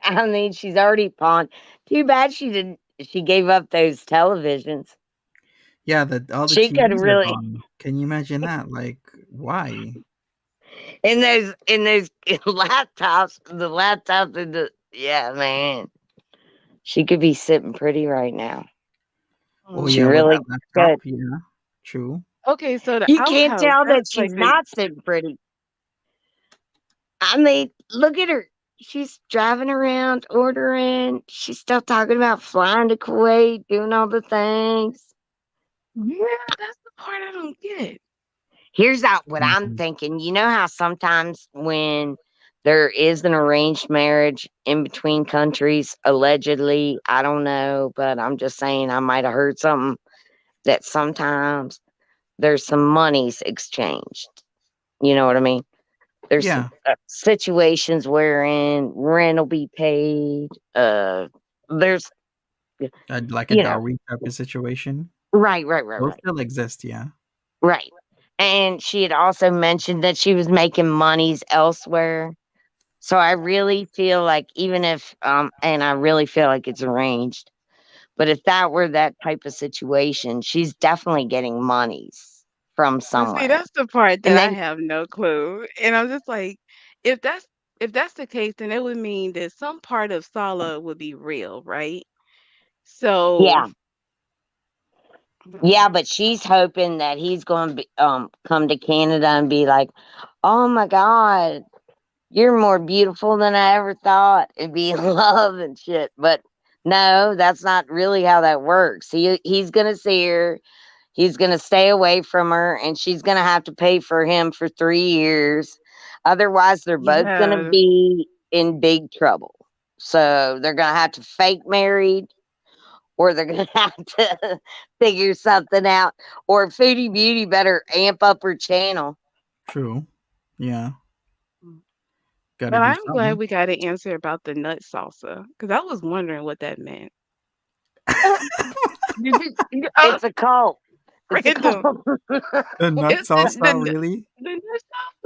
I mean, she's already pawned. Too bad she didn't. She gave up those televisions. Yeah, that all the She could TVs are really gone. Can you imagine that? Like, why? in those laptops, the laptop and the yeah, man. She could be sitting pretty right now. Oh She yeah, Mm. with that really laptop, could. yeah, true. Okay, so the You can't outhouse, tell that's that like she's the not sitting pretty. I mean, look at her. She's driving around, ordering. She's still talking about flying to Kuwait, doing all the things. yeah, that's the part I don't get. Here's out what I'm Mhm. thinking. You know how sometimes when there is an arranged marriage in between countries, allegedly, I don't know, but I'm just saying I might have heard something that sometimes there's some monies exchanged. You know what I mean? There's some Yeah, situations wherein rent will be paid. There's, like a you know, dowry type of situation. right, right, right, Those right, still exist, yeah. right. And she had also mentioned that she was making monies elsewhere. So I really feel like even if, and I really feel like it's arranged, but if that were that type of situation, she's definitely getting monies from But see, somewhere. that's the part that And I then, have no clue. And I'm just like, if that's if that's the case, then it would mean that some part of Sala would be real, right? So, yeah, yeah, but she's hoping that he's going to be, come to Canada and be like, oh my God, you're more beautiful than I ever thought, and be in love and shit. But no, that's not really how that works. He's gonna see her, he's gonna stay away from her, and she's gonna have to pay for him for 3 years. Otherwise, they're both gonna yeah, be in big trouble. So they're gonna have to fake married, or they're gonna have to figure something out. Or Foodie Beauty better amp up her channel. True. Yeah, got to but do I'm glad something. we got an answer about the nut salsa because I was wondering what that meant. Did It's a cult. It's a random? cult. The nut It's the salsa, really? nut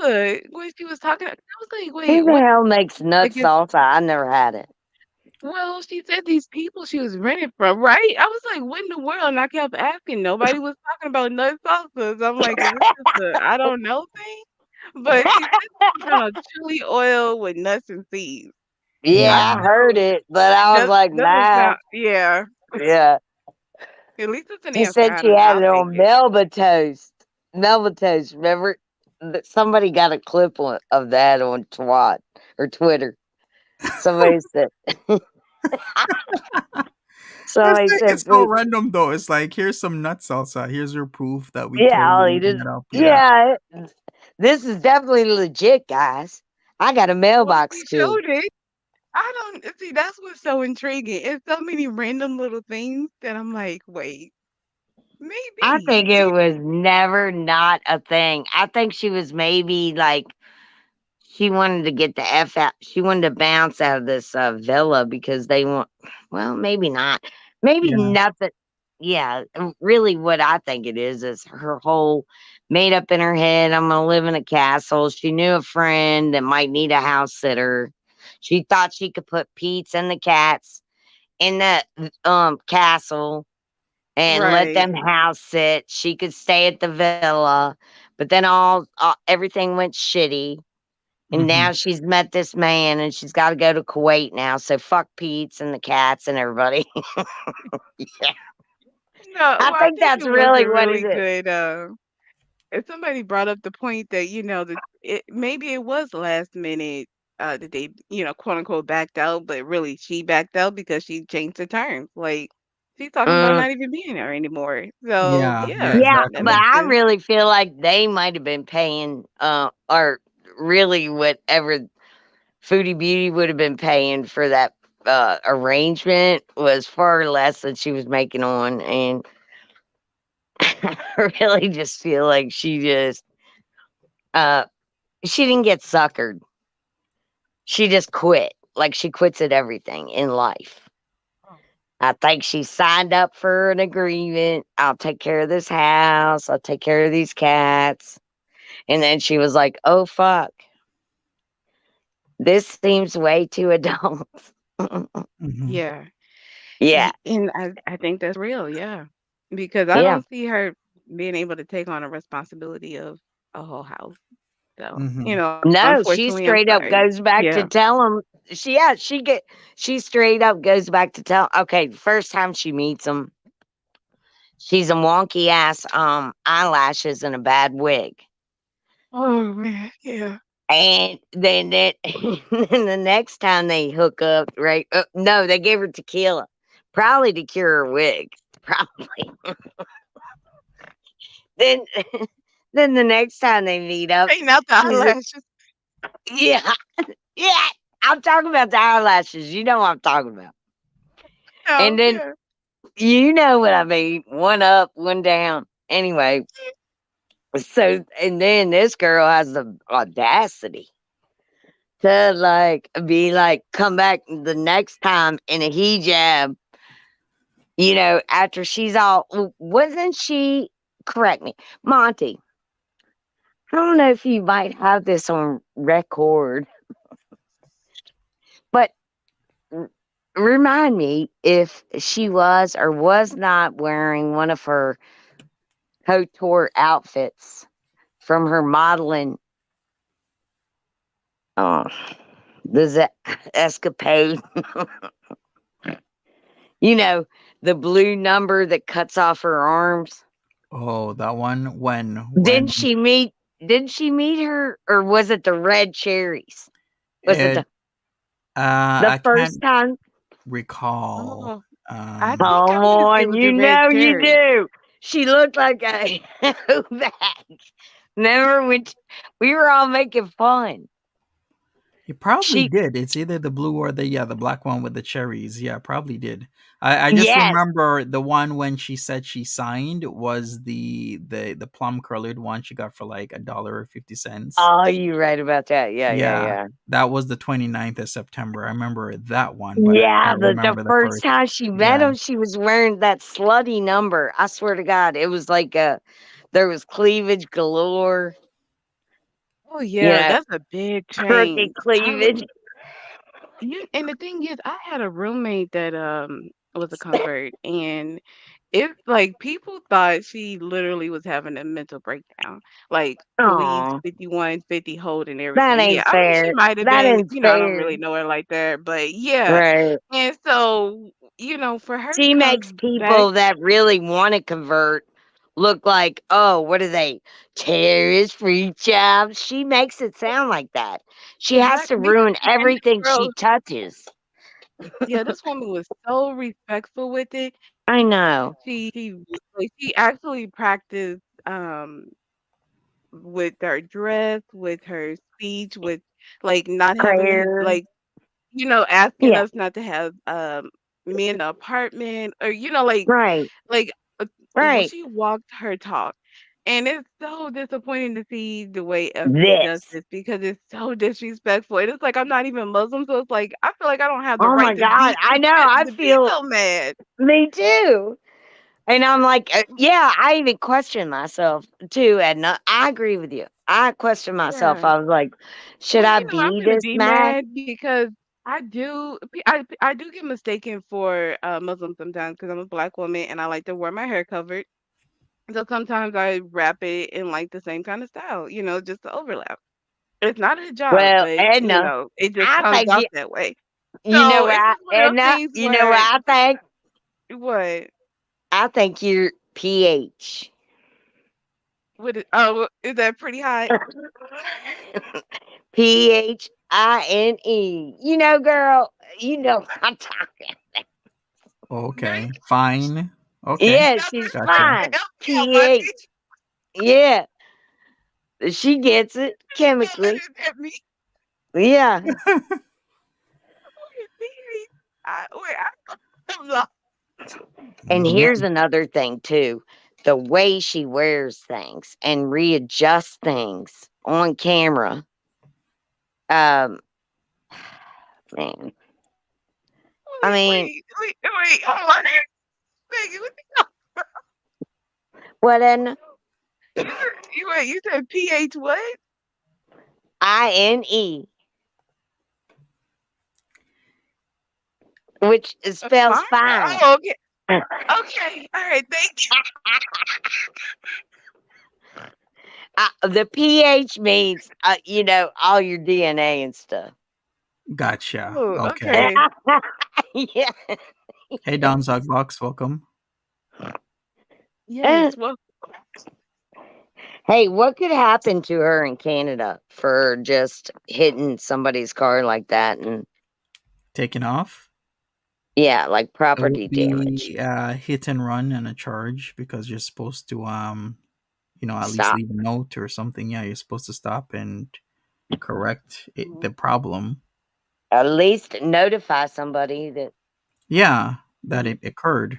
salsa when she was talking. I was like, Who wait, the what? hell makes nut Like, salsa? I never had it. well, she said these people she was renting from, right? I was like, what in the world? And I kept asking. Nobody was talking about nut salsas. I'm like, is this just a I don't know thing? But she said some kind of chili oil with nuts and seeds. I Yeah. Yeah, I don't heard know. it, but It I was like, doesn't nah. sound. Yeah. Yeah. At least it's an She answer. said I she don't know. had I'll it take on it. Melba toast. Melba toast. Remember? Somebody got a clip of that on Twat or Twitter. Somebody said, somebody said, It's so random though. It's like, here's some nut salsa. Here's your proof that we yeah, totally I'll eat made it. it up. Yeah. Yeah, this is definitely legit, guys. I got a Well, mailbox we key. showed it. I don't see. That's what's so intriguing. It's so many random little things that I'm like, wait, I maybe, think it was never not a thing. I think she was maybe like she wanted to get the F out. She wanted to bounce out of this villa because they want, well, maybe not. Maybe Yeah. nothing. Yeah, really, what I think it is her whole made up in her head. I'm going to live in a castle. She knew a friend that might need a house sitter. She thought she could put Peetz and the cats in the castle and let right? them house sit. She could stay at the villa, but then everything went shitty. And Hmm. now she's met this man and she's got to go to Kuwait now. So fuck Pete's and the cats and everybody. Yeah. No, I well, I think think that's it was really a what it really is. good. If somebody brought up the point that that maybe it was last minute that they quote unquote backed out, but really she backed out because she changed the terms. Like She's talking about Mm, not even being there anymore. So Yeah, yeah, yeah, yeah, that but exactly. makes I sense. really feel like they might have been paying, or really whatever Foodie Beauty would have been paying for that arrangement was far less than she was making on, and I really just feel like uh she didn't get suckered. She just quit. Like she quits at everything in life. Oh. I think she signed up for an agreement. I'll take care of this house. I'll take care of these cats. And then she was like, oh, fuck. This seems way too adult. Hmm. Yeah. Yeah. And I think that's real, yeah. Because I Yeah. don't see her being able to take on a responsibility of a whole house. So, Hmm. No, she unfortunately, I'm straight up sorry. goes back to Yeah. tell him. She straight up goes back to tell. Okay, the first time she meets him, she's a wonky ass eyelashes and a bad wig. Oh man, yeah. And then then the next time they hook up, right? No, they gave her tequila, probably to cure her wig. Probably. Then then the next time they meet up, Taking out the she's eyelashes. yeah, yeah. I'm talking about the eyelashes. You know what I'm talking about. And Oh, then yeah. you know what I mean. One up, one down. Anyway, so and then this girl has the audacity to like be like come back the next time in a hijab, after she's all wasn't she correct me, Monty. I don't know if you might have this on record, but r- remind me if she was or was not wearing one of her couture outfits from her modeling uh the escapade. you know, the blue number that cuts off her arms. Oh, that one Didn't when she meet didn't she meet her, or was it the red cherries? Was it it the I first can't time? recall. Oh, I Um think Come I want to say it on, was you the red know you cherry. do. She looked like a bag. Remember when we were all making fun? You probably She did. It's either the blue or the black one with the cherries. Yeah, probably did. I just yes. remember the one when she said she signed was the plum colored one she got for like $1.50. Oh, you right about that. Yeah, yeah, Yeah. yeah. That was the 29th of September. I remember that one, but I Yeah, can't the remember the first first. time she met Yeah. him, she was wearing that slutty number. I swear to God, it was like there was cleavage galore, Oh you yeah, know, that's a big crooked change. cleavage. And the thing is, I had a roommate that was a convert, and it like people thought she literally was having a mental breakdown, like police Oh, 5150 hold and that everything. Yeah, ain't I mean she fair. might have That been, ain't I don't fair. really know her like that, but yeah. Right. And so, for her to She makes come back, people that really want to convert look like, oh, what are they? Terrorist free jobs. She makes it sound like that. She has to exactly, ruin and this everything she girl, touches. yeah, this woman was so respectful with it. I know. She actually practiced with her dress, with her speech, with like not having Prayer. asking Yeah. us not to have me in the apartment, or like uh, when Right. she walked her talk. And it's so disappointing to see the way she does This. this because it's so disrespectful. And it's like I'm not even Muslim, so it's like I feel like I don't have the Oh right my to God. be I know. I to be feel so mad. me too. And I'm like, yeah, I even question myself too, Edna. I agree with you. I question myself. Yeah. I was like, should Well, I I'm be gonna this be mad? mad because I do get mistaken for Muslim sometimes because I'm a black woman and I like to wear my hair covered. So sometimes I wrap it in like the same kind of style, just to overlap. It's not a job, Well, but Edna, it just I comes think out that way. you know So what, it's just one of those Edna, things you know what where I think? what I think you're PH. is that pretty hot? PHINE. You know, girl, you know what I'm talking. Okay. Fine. Okay. Yeah, No, she's Gotcha. fine. help me out, pH. Monty. Yeah, she gets it What chemically. does that mean? Yeah. What is pH? I'm lost. And Yeah. here's another thing too. The way she wears things and readjusts things on camera. Um, man. I mean, Wait. Hold on. Megan, what an you said pH what? INE, which spells Fine. fine. Oh, okay. Okay. All right. Thank you. The pH means, all your DNA and stuff. Gotcha. Oh, Okay. okay. Yeah. Hey, Don Zogbox, welcome. Yes. Well, Hey, what could happen to her in Canada for just hitting somebody's car like that? And Taking off. yeah, like It property would damage. be hit and run and a charge because you're supposed to at least Stop. leave a note or something. Yeah, you're supposed to stop and correct the problem. At least notify somebody that, Yeah, that mhm. it occurred.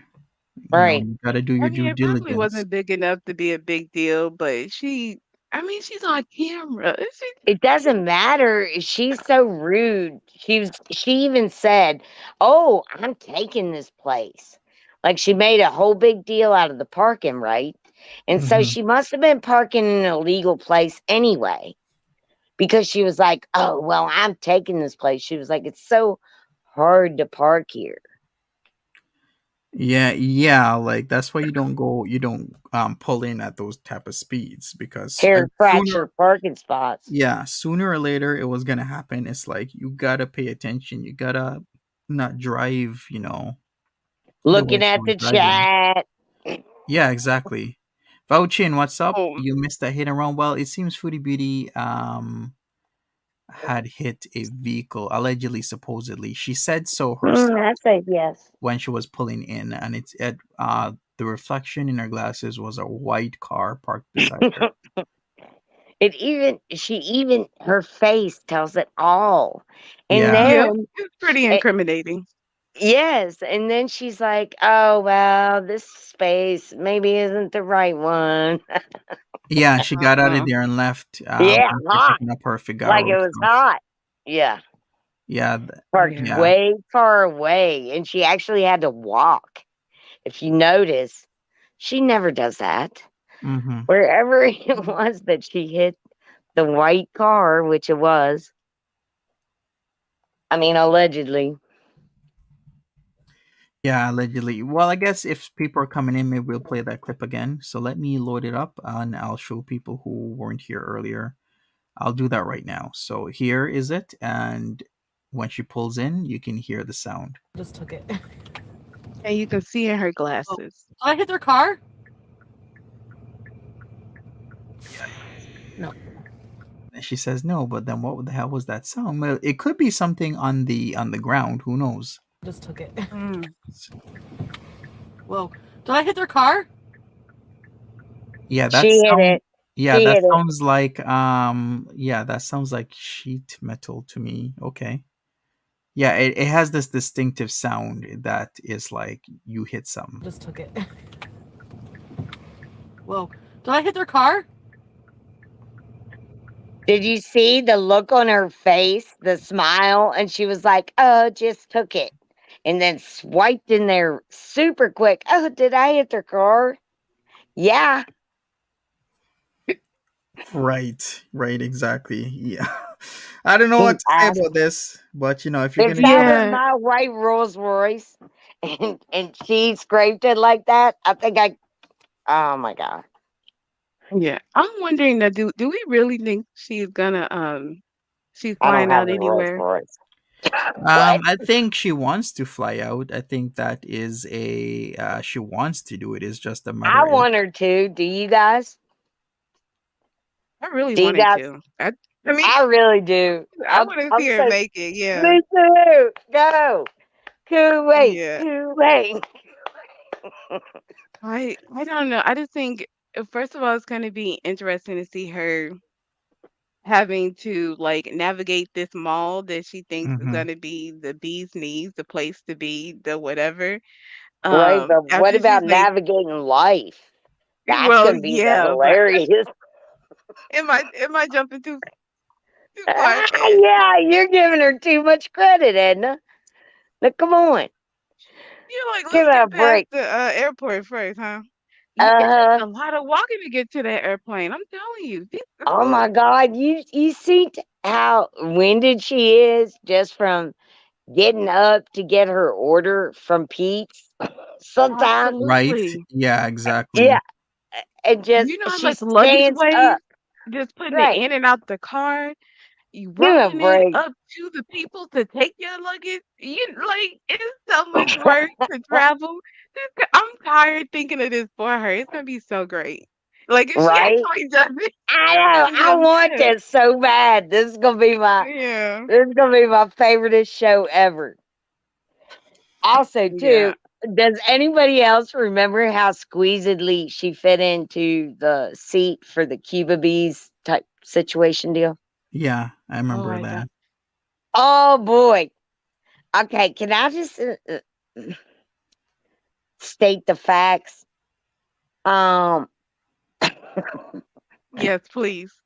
right. You got to do I your mean, due it probably diligence. wasn't big enough to be a big deal, but she's on camera. It doesn't matter. She's so rude. She even said, "Oh, I'm taking this place." Like she made a whole big deal out of the parking, right? And so Hmm. she must have been parking in an illegal place anyway, because she was like, "Oh, well, I'm taking this place." She was like, "It's so hard to park here." Yeah, like that's why you don't pull in at those type of speeds because Hair sooner fracture parking spots. yeah, sooner or later it was gonna happen. It's like you gotta pay attention. You gotta not drive, the way Looking she at was the driving. chat. Yeah, exactly. Vouchin, what's up? Oh, You missed that hit and run. Well, it seems Foodie Beauty had hit a vehicle, allegedly, supposedly. She said so herself I say yes. when she was pulling in, and the reflection in her glasses was a white car parked beside her. Her face tells it all. And Yeah. yeah. then, It's pretty eh, incriminating. yes, and then she's like, "Oh, well, this space maybe isn't the right one." Yeah, she got out of Uh-uh. there and left Yeah, after hot. picking up her Like Figaro it was stuff. hot. Yeah. Yeah, Parked yeah. way far away, and she actually had to walk. If you notice, she never does that. Hmm. Wherever it Mhm. was that she hit the white car, which it was, I mean, allegedly. Yeah, allegedly. Well, I guess if people are coming in, maybe we'll play that clip again. So let me load it up and I'll show people who weren't here earlier. I'll do that right now. So here is it. And when she pulls in, you can hear the sound. Just took it. And you can see in her Oh, glasses. did I hit their car? No. And she says no, but then what the hell was that sound? Well, it could be something on the ground. Who knows? Just took it. Mm. Whoa. Did I hit their car? Yeah, that She hit sound. it. Yeah, She that hit it. sounds like that sounds like sheet metal to me. Okay. Yeah, it has this distinctive sound that is like you hit something. Just took it. Whoa. Did I hit their car? Did you see the look on her face, the smile? And she was like, "Oh, just took it." And then swiped in there super quick. "Oh, did I hit their car?" Yeah. Right, exactly. Yeah. I don't know He what to say asked, about this, but if you're if gonna that do was that, Yeah. my white Rolls Royce and she scraped it like that, I think oh my God. Yeah. I'm wondering that do we really think she's I don't flying have out a Rolls anywhere? Royce. What? I think she wants to fly out. I think that is she wants to do it. It's just a I matter if want her to. Do you guys? I really Do you wanted guys? to. I mean, I really do. I want to I'm see her so make it. Yeah. me too. Go. Kuwait, Yeah. Kuwait. I don't know. I just think first of all, it's gonna be interesting to see her having to like navigate this mall that she thinks is Mm-hmm. gonna be the bee's knees, the place to be, the whatever. Right, but what After about she's like, navigating life? That's well, gonna be the yeah, but hilarious. am I jumping too far Ah, ahead? yeah, you're giving her too much credit, Edna. Now, come on, You're like, give let's her a get past break. the airport first, huh? It takes Uh huh. a lot of walking to get to that airplane. I'm telling you. Oh my God, you see how winded she is just from getting up to get her order from Peetz. Sometimes, Right? Absolutely. Yeah, yeah, exactly. and just You know how she much luggage stands weighs? up. Just putting it Right, in and out the car. You give her a rolling it break. up to the people to take your luggage. It's so much work to travel. I'm tired thinking of this for her. It's gonna be so great. Like if she Right. actually does it, I it's know. gonna be I so want good. this so bad. Yeah. This is gonna be my favoriteest show ever. Also, Yeah. too, does anybody else remember how squeezedly she fit into the seat for the Cuba Bees type situation deal? Yeah, I Oh, remember I don't. that. Oh boy. Okay, can I just state the facts? Um, Yes, please.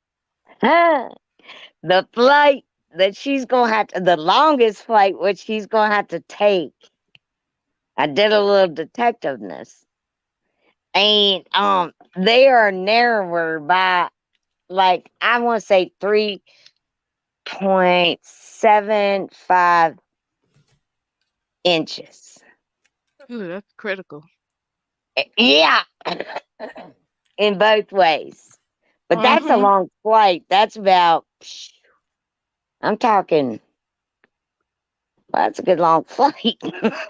the flight that she's gonna have to, the longest flight which she's gonna have to take. I did a little detectiveness, and they are narrower by like I want to say 3.75 inches. Ooh, that's critical. Yeah, in both ways. But that's a Mm-hmm. long flight. That's about. I'm talking. Well, that's a good long flight.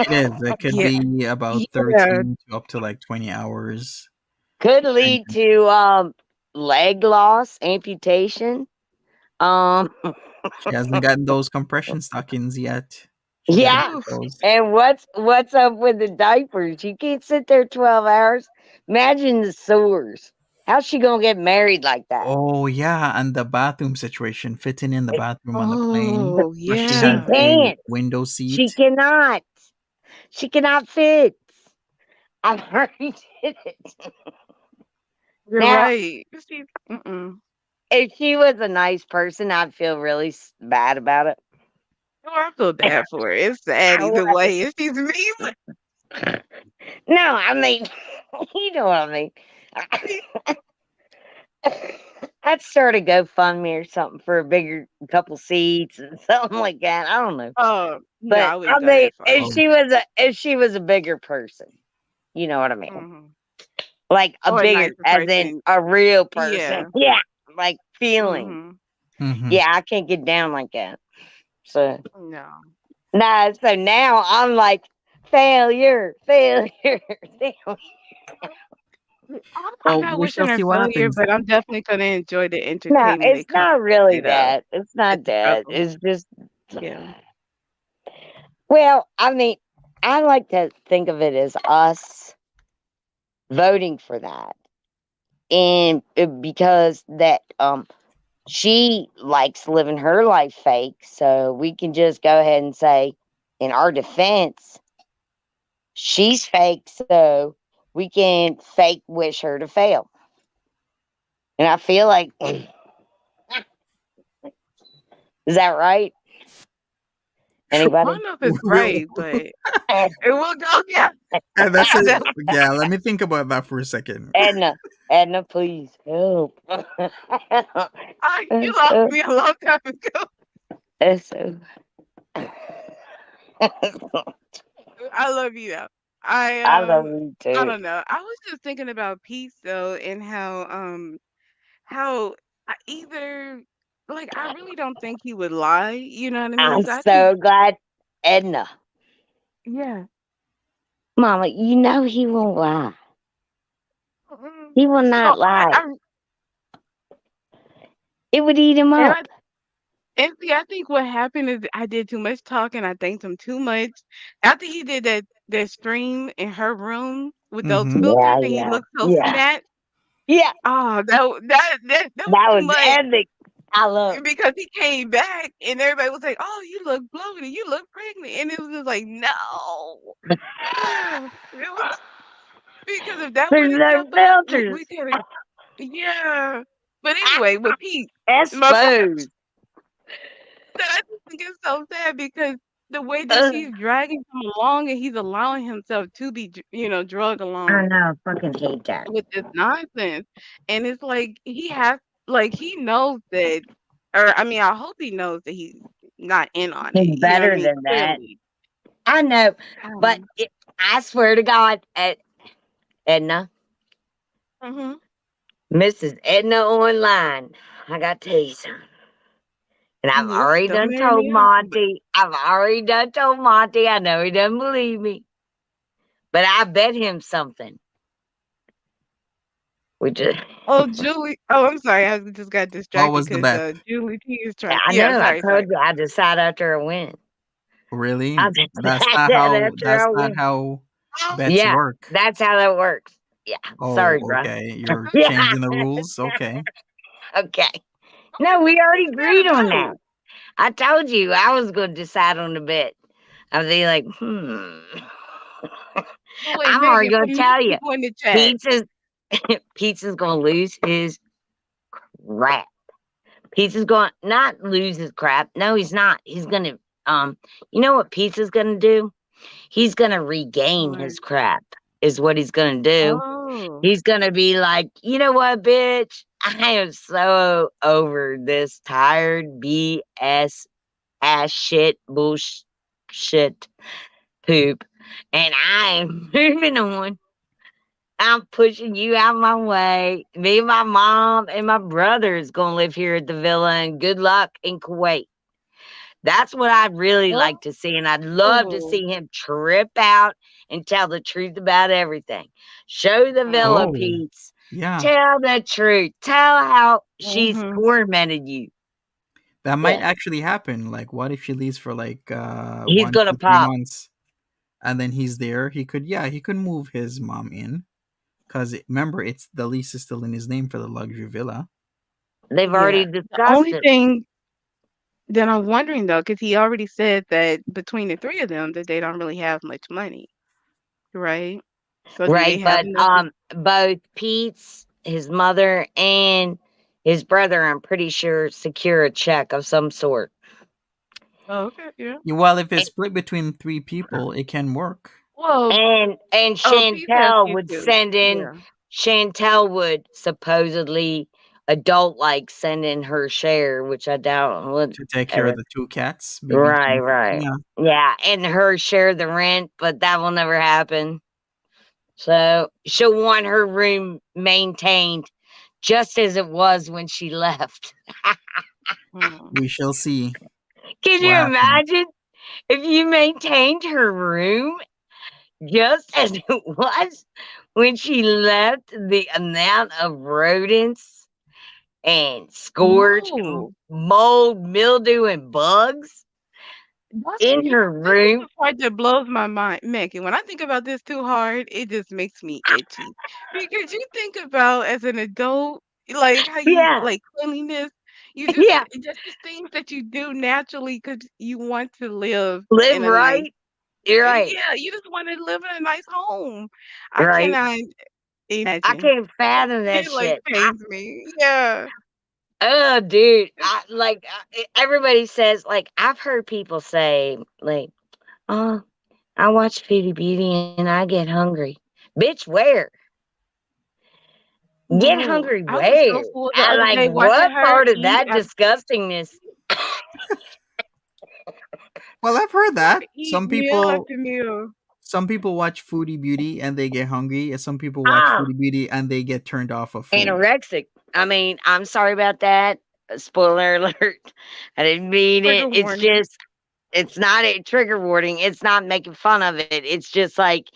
It is. It could Yeah. be about Yeah. 13 to up to like 20 hours. Could And lead to leg loss, amputation. Um, she hasn't gotten those compression stockings yet. She got to yeah. get Oof. those. And what's up with the diapers? You can't sit there 12 hours. Imagine the sores. How's she gonna get married like that? Oh, yeah. And the bathroom situation, fitting in the bathroom on the plane. Oh, Plus, she She has yeah. a can't. window She seat. cannot. She cannot fit. I've already did it. You're Now, right. Mm-mm. if she was a nice person, I'd feel really bad about it. Oh, I feel bad for her. It's sad I either would. way. If she's mean, No, I mean, you know what I mean. I'd start a GoFundMe or something for a bigger couple seats and something like that. I don't know. oh no, But I wouldn't I go mean, that far. Oh, if she was a bigger person, you know what I mean? Hmm. Like a Or a bigger, nicer as in person. a real person. Yeah. Yeah, like feeling. Hmm. hmm. Yeah, I can't get down like that. So No. nah. So now I'm like failure, failure, failure. I'm Well, not we wishing shall her see what failure, happens. but I'm definitely gonna enjoy the No, entertainment it's that comes not with really it. Though that. It's the not that. struggle. It's just Yeah. well, I mean, I like to think of it as us voting for that. And because that she likes living her life fake, so we can just go ahead and say in our defense, she's fake, so we can fake wish her to fail. And I feel like is that right? I Anybody? don't know if it's right, but it will go. Yeah. And that's I it. definitely. Yeah, let me think about that for a second. Edna, Edna, please help. You It's lost so, me a long time ago. it's so. I love you though. I I love um you I too. don't know. I was just thinking about peace though and how I either like I really don't think he would lie, you know what I mean? I'm So I think so glad, Edna. yeah. Mama, you know he won't lie. Mm, He will so not lie. I It would eat him and I up. And see, I think what happened is I did too much talking. I thanked him too much. After he did that stream in her room with those Mm-hmm. filters Yeah, and he yeah, looked so yeah. snatched. Yeah, Oh, that was that too was much epic. I love. because he came back and everybody was like, "Oh, you look bloated. You look pregnant," and it was just like, no. It was because if that would There's have no kept up, we filters. could have. Yeah. But anyway, with Pete, my Exposed. that I just think it's so sad because the way that Ugh, she's dragging him along and he's allowing himself to be, drug I along know. I fucking hate that. with this nonsense. And it's like he knows that, or I mean, I hope he knows that he's not in on it. He's You know what I better mean? than that. Clearly. I know, but Um, I swear to God, Edna, hmm Mrs. Edna online. I got to tell you something. And I've Listen, already don't done marry told me off of it. Monty. I've already done told Monty. I know he doesn't believe me, but I bet him something. We just, Oh, Julie. Oh, I'm sorry. I just got What distracted was the because bet? Julie P is trying. I Yeah, know. I sorry, sorry. told you. I decide after I win. Really? I decide after That's I not win. how bets Yeah, work. that's how that works. Yeah. Oh, Sorry, bro. okay. You're Yeah. changing the rules. Okay. Okay. Oh, No, we what already is that agreed on that. about? I told you I was going to decide on the bet. I was like, Oh, wait, I'm already Megan, for going the to new tell you, people in the chat. Pizza's Pizza's going to lose his crap. Pizza's going not lose his crap. No, he's not. He's going to you know what Pizza's going to do? He's going to regain What? his crap. Is what he's going to do. Oh. He's going to be like, you know what, bitch? I am so over this tired BS ass shit bullshit poop, and I am moving on. I'm pushing you out my way. Me and my mom and my brother is gonna live here at the villa, and good luck in Kuwait. That's what I'd really like to see, and I'd love to Oh. see him trip out and tell the truth about everything. Show the villa, Oh, Pete's. yeah. Tell the truth. Tell how she's Mhm. tormented you. That might Yeah, actually happen. Like, what if she leaves for like he's one, gonna 2, 3 pop. months, and then he's there? He could move his mom in because remember, it's the lease is still in his name for the luxury villa. They've Yeah. already The discussed only it. thing that I'm wondering though, because he already said that between the three of them that they don't really have much money, right? So do they Right, have but enough to both Pete's, his mother, and his brother, I'm pretty sure, secure a check of some sort. Oh, okay, yeah. Yeah, well, if it's And split between 3 people, it can work. Well, and oh, Peace has Chantel kids would too. send in Yeah. Chantel would supposedly adult like send in her share, which I doubt would To take care of ever. the 2 cats, Right, BB. right. Yeah. Yeah, and her share the rent, but that will never happen. So she'll want her room maintained just as it was when she left. Mm. We shall see Can what you happens. imagine if you maintained her room just as it was when she left? The amount of rodents and scorch and No. mold, mildew, and bugs in her This is room. the part that blows my mind, Megan. When I think about this too hard, it just makes me itchy. Because you think about as an adult, like how you Yeah, like cleanliness, you just yeah. just things that you do naturally because you want to live Live in a nice right. You're right. yeah, you just want to live in a nice home. I Right. cannot I imagine. can't fathom that It like shit. pains me. Yeah. Oh, dude. Everybody says, like, I've heard people say, like, oh, I watch Foodie Beauty and I get hungry. Bitch, where? Get Ooh, hungry I was where? so full the I other like day watching what her part of eat that disgustingness? Well, I've heard that eat meal after meal. some people watch Foodie Beauty and they get hungry, and some people watch Ah, Foodie Beauty and they get turned off of food. anorexic. I mean, I'm sorry about that. Spoiler alert. I didn't mean Trigger it. It's warning. just, it's not a trigger warning. It's not making fun of it. It's just like,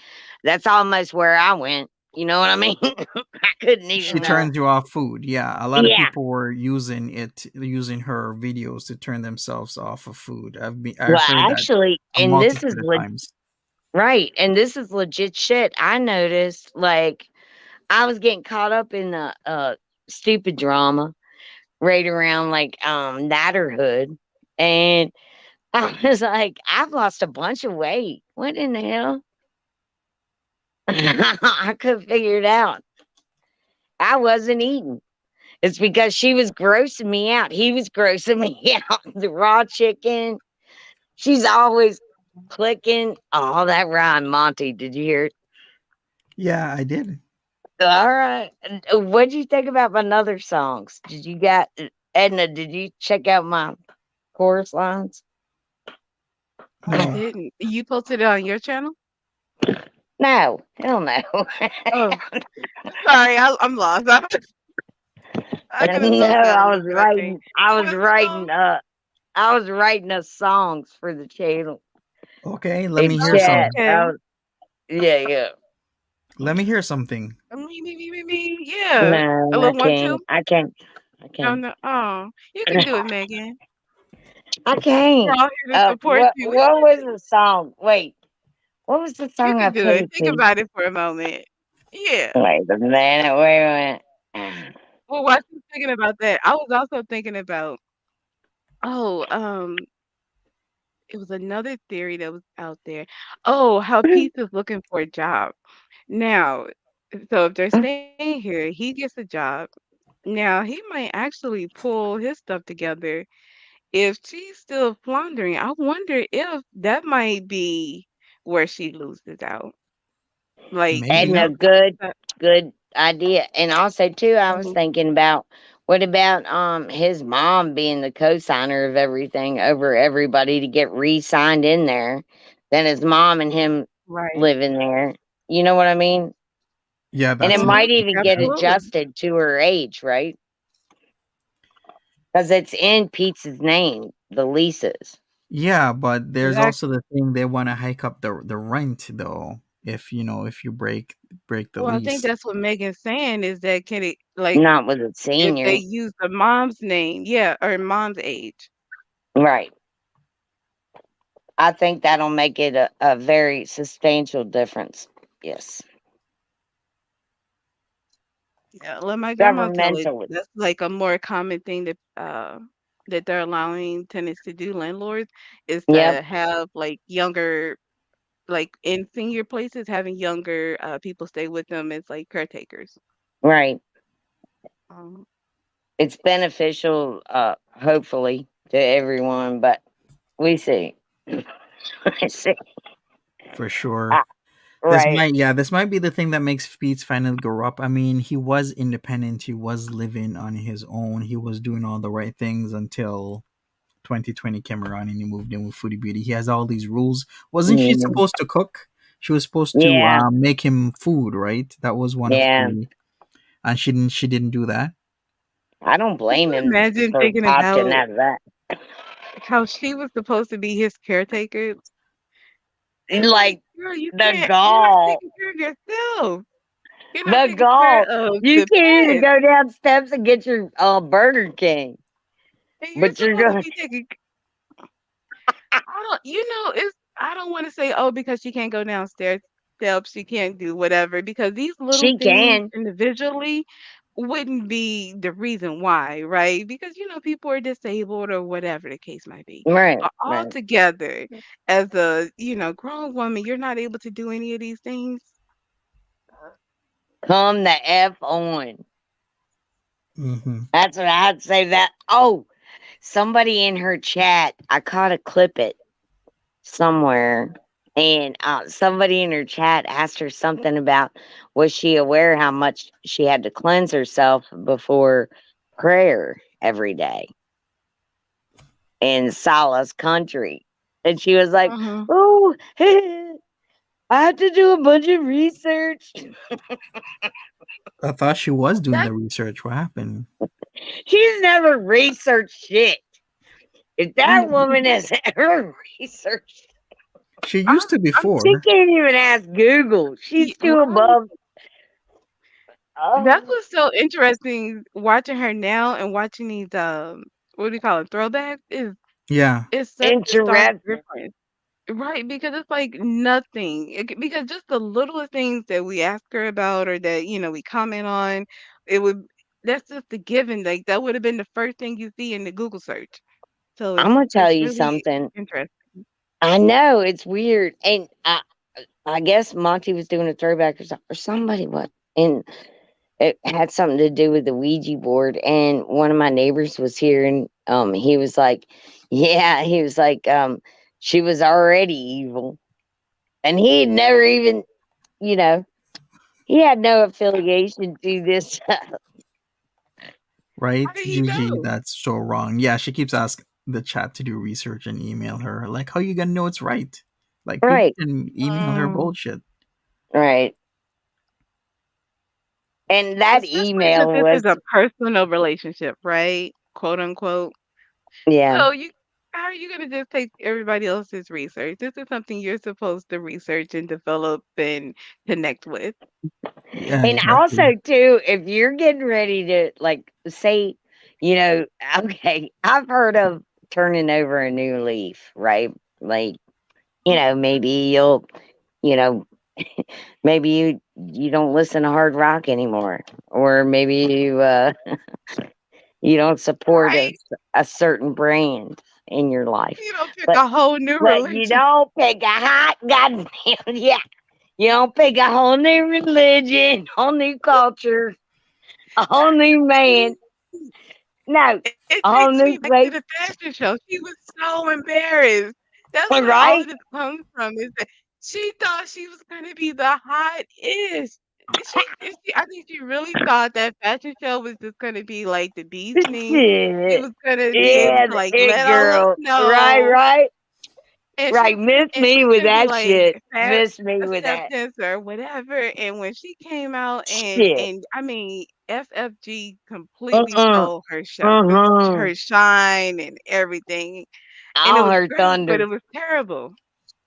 that's almost where I went. You know what I mean? I couldn't She even. turns you off food. Yeah, a lot of Yeah. people were using her videos to turn themselves off of food. I've Well, heard that actually, a and this is multitude of times. right, and this is legit shit. I noticed, like, I was getting caught up in the stupid drama right around like Natterhood, and I was like, I've lost a bunch of weight. What in the hell? I couldn't figure it out. I wasn't eating. It's because she was grossing me out. He was grossing me out. The raw chicken. She's always clicking. Oh, that rhyme, Monty. Did you hear it? Yeah, I did. All right. What'd you think about my other songs? Did you got Edna? Did you check out my chorus lines? I No. didn't. You posted it on your channel? No, hell no. Oh, sorry, I'm lost. I could have No, told that I was was a good thing. writing. I was What's the writing. song? I was writing us songs for the channel. Okay, let me In hear Oh, chat. some. okay. Yeah, yeah. Let me hear something. Me. Yeah. No, A I little one, can't. two. I can't. I Oh can't. no. Oh, you can do it, Megan. I We're can't. all here to support you. What was the song? Wait, what was the You song I can do put it. it Think to? about it for a moment. Yeah. Wait a minute. Wait a minute. Well, while she's thinking about that, I was also thinking about oh, it was another theory that was out there. Oh, how Peetz is looking for a job. Now, so if they're staying here, he gets a job. Now he might actually pull his stuff together. If she's still floundering, I wonder if that might be where she loses out. Like, you And Maybe. a know, good idea. And also too, I was Mhm. thinking about what about his mom being the co-signer of everything over everybody to get re-signed in there, then his mom and him Right. living there. You know what I mean? Yeah, And it that's it. might even get Absolutely. adjusted to her age, right? Because it's in Pete's name, the leases. Yeah, but there's also Exactly. the thing they want to hike up the rent though. If if you break the Well, I think lease. that's what Megan's saying is that can it like Not with a if they senior. use the mom's name, yeah, or mom's age. Right. I think that'll make it a very substantial difference. Yes. Yeah, let my grandma tell it. Governmentally. That's like a more common thing that they're allowing tenants to do, landlords, is Yep. to have like younger like in senior places, having younger people stay with them as like caretakers. Right. Um, It's beneficial, hopefully, to everyone, but we see. We see. For sure. Ah, right. This might be the thing that makes Feats finally grow up. I mean, he was independent, he was living on his own, he was doing all the right things until 2020 came around and he moved in with Foodie Beauty. He has all these rules. Wasn't she Mhm. supposed to cook? She was supposed to Yeah. make him food, right? That was one of Yeah. the and she didn't do that. I don't can blame you him imagine for thinking opting about out of that. how she was supposed to be his caretaker? It's like, Like girl, you the can't. You're not gall. taking care of yourself. You're not The taking care gall. of You the can't even pet, go down steps and get your Burger King. and you're But you're supposed to going be taking. I don't. It's. I don't want to say, oh, because she can't go downstairs steps, she can't do whatever. Because these little she things can. individually wouldn't be the reason why, right? Because people are disabled or whatever the case might be. Right. But all Right. together, as a grown woman, you're not able to do any of these things. Come the F on. Mm-hmm. That's what I'd say that. Oh, somebody in her chat, I caught a clip it somewhere. And somebody in her chat asked her something about was she aware how much she had to cleanse herself before prayer every day in Salah's country. And she was like, Mhm. oh, I have to do a bunch of research. I thought she was doing That the research. What happened? She's never researched shit. If that mm, woman has ever researched, She I, used to I'm she before. can't even ask Google. y- She's too right. above That's Oh, what's so interesting watching her now and watching these what do you call it, throwbacks Yeah. is such a stark interesting. difference. Right, because it's like nothing. Because just the littlest things that we ask her about or that, we comment on, it would that's just a given. Like that would have been the first thing you see in the Google search. So I'm gonna tell it's you really something. interesting. I know it's weird, and I guess Monty was doing a throwback or somebody was, and it had something to do with the Ouija board. And one of my neighbors was here, and he was like, "Yeah," he was like, "She was already evil," and he had never even, you know, he had no affiliation to this. Right, How did he Gigi, know? that's so wrong. Yeah, she keeps asking the chat to do research and email her. Like, how you gonna know it's right? Like, people Right, can email her Mm, bullshit. right, and that especially since email this was, is a personal relationship, right? Quote unquote. yeah, So how are you gonna just take everybody else's research? This is something you're supposed to research and develop and connect with. Yeah, and exactly. also too, if you're getting ready to like say, okay, I've heard of turning over a new leaf, right? Like, maybe you know, maybe you don't listen to hard rock anymore, or maybe you don't support Right? a certain brand in your life, You don't pick but a whole new you religion. don't pick a hot goddamn yeah, you don't pick a whole new religion, whole new culture, a whole new man. No, It a whole takes new me back to place, the fashion show. She was so embarrassed. That's where all right? of this comes from, is that she thought she was gonna be the hottest. I think she really thought that fashion show was just gonna be like the Disney. She Shit. was gonna be able Yeah, to the like it let all up girl. Right, know. right, And right. Miss me she's with gonna be that like shit. Miss me with that acceptance or whatever. And when she came out and shit. I mean FFG completely Uh-uh. stole her show, Uh-huh. her shine and everything. And it All was her great, but thunder. it was terrible.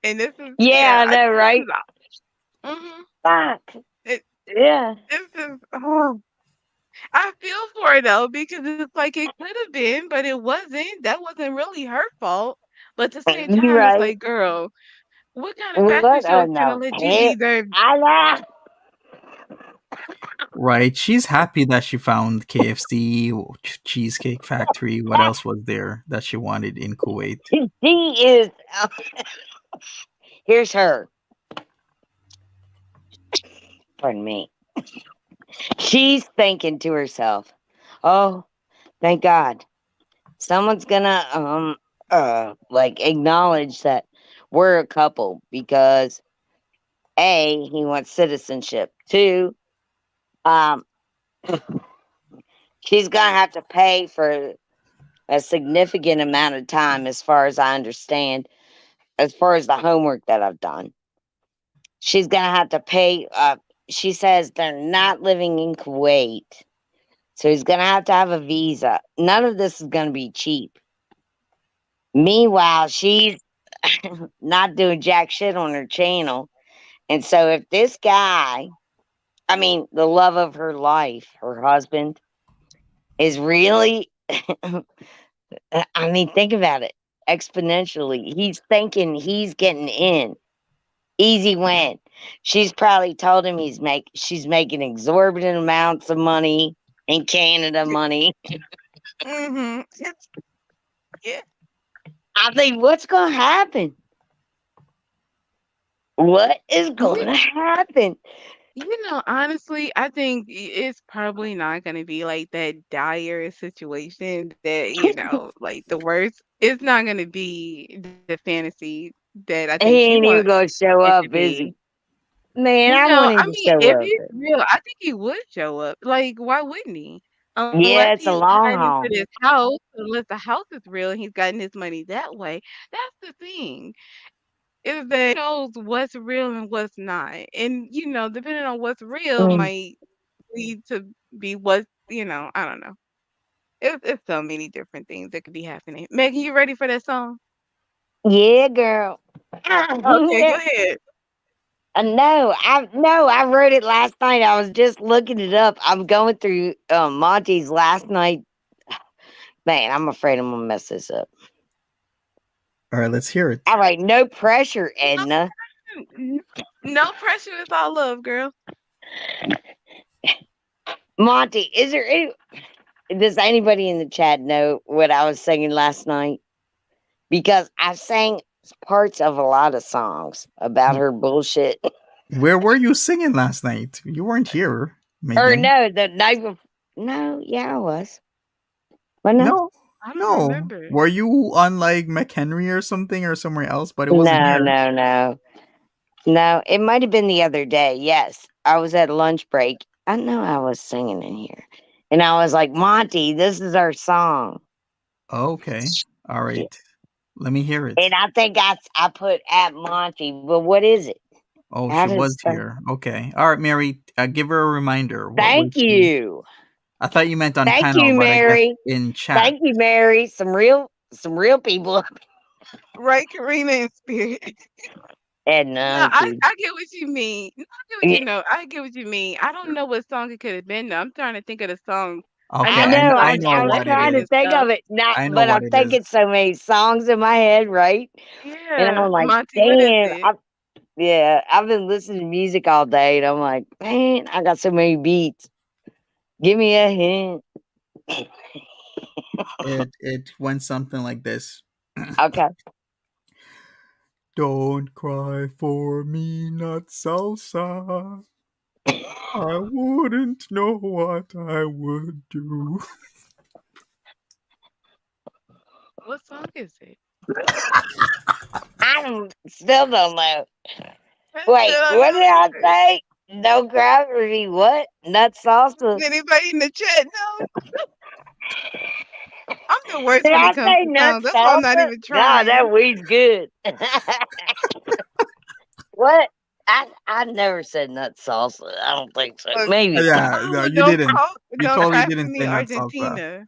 And this is Yeah, yeah, I I know, think this right? is all. Fuck. It Yeah. this is I feel for her though because it's like it could have been, but it wasn't. That wasn't really her fault. But at the same You time, it's right. like, girl, what kind of fashion What show a is gonna no. let you be the I know. Right. She's happy that she found KFC, Cheesecake Factory. What else was there that she wanted in Kuwait? She is. Here's her. Pardon me. She's thinking to herself, "Oh, thank God, someone's gonna like acknowledge that we're a couple because A, he wants citizenship. Two, um, she's gonna have to pay for a significant amount of time, as far as I understand, as far as the homework that I've done. She's gonna have to pay. She says they're not living in Kuwait, so he's gonna have a visa. None of this is gonna be cheap. Meanwhile, she's not doing jack shit on her channel. And so if this guy, I mean, the love of her life, her husband, is really I mean, think about it exponentially. He's thinking he's getting in. Easy win. She's probably told him she's making exorbitant amounts of money in Canada money. mm-hmm. Yeah. I think what's gonna happen? What is You gonna happen? honestly, I think it's probably not gonna be like that dire situation that, like the worst. It's not gonna be the fantasy that I He think she ain't even wants gonna show it to up, is he? be. Man, I want him I to mean, show if up. he's real, I think he would show up. Like, why wouldn't he? Unless Yeah, it's a he's long hiding haul. for this house, unless the house is real and he's gotten his money that way. That's the thing. Is that he knows what's real and what's not. And, depending on what's real Mm. might lead to be what, I don't know. It's so many different things that could be happening. Megan, you ready for that song? Yeah, girl. Okay, Yeah. go ahead. No, I wrote it last night. I was just looking it up. I'm going through Monty's last night. Man, I'm afraid I'm gonna mess this up. All right, let's hear it. All right, no pressure, Edna. No pressure. It's all love, girl. Monty, does anybody in the chat know what I was singing last night? Because I sang parts of a lot of songs about her bullshit. Where were you singing last night? You weren't here, Megan. Or no, the night before. No, yeah, I was. Well, No, I don't remember. Were you on like McHenry or something or somewhere else? But it wasn't here. No, it might have been the other day. Yes, I was at lunch break. I know I was singing in here. And I was like, Monty, this is our song. Okay. All right. Yeah. Let me hear it. And I think I put at Monty, but what is it? Oh, she was here. Okay. All right, Mary, give her a reminder. Thank you. I thought you meant on Thank panel, you, Mary. But in chat. Thank you, Mary. Some real people. Right, Karina and Spirit. And no, I get what you mean. I get what you mean. I don't know what song it could have been, though. I'm trying to think of the song. Okay, I know I was trying to think of it. But I'm thinking so many songs in my head, right? Yeah. And I'm like, Monty, damn. I've been listening to music all day, and I'm like, man, I got so many beats. Give me a hint. It went something like this. Okay. Don't cry for me, not salsa. I wouldn't know what I would do. What song is it? I still don't know. Wait, what did I say? Don't cry for me. What? Nut salsa? Anybody in the chat know? I'm the worst when it comes to songs. That's why I'm not even trying. No, that weed's good. What? I never said nut salsa. I don't think so. Maybe. Yeah, no, you didn't. You totally didn't say nut salsa. Okay.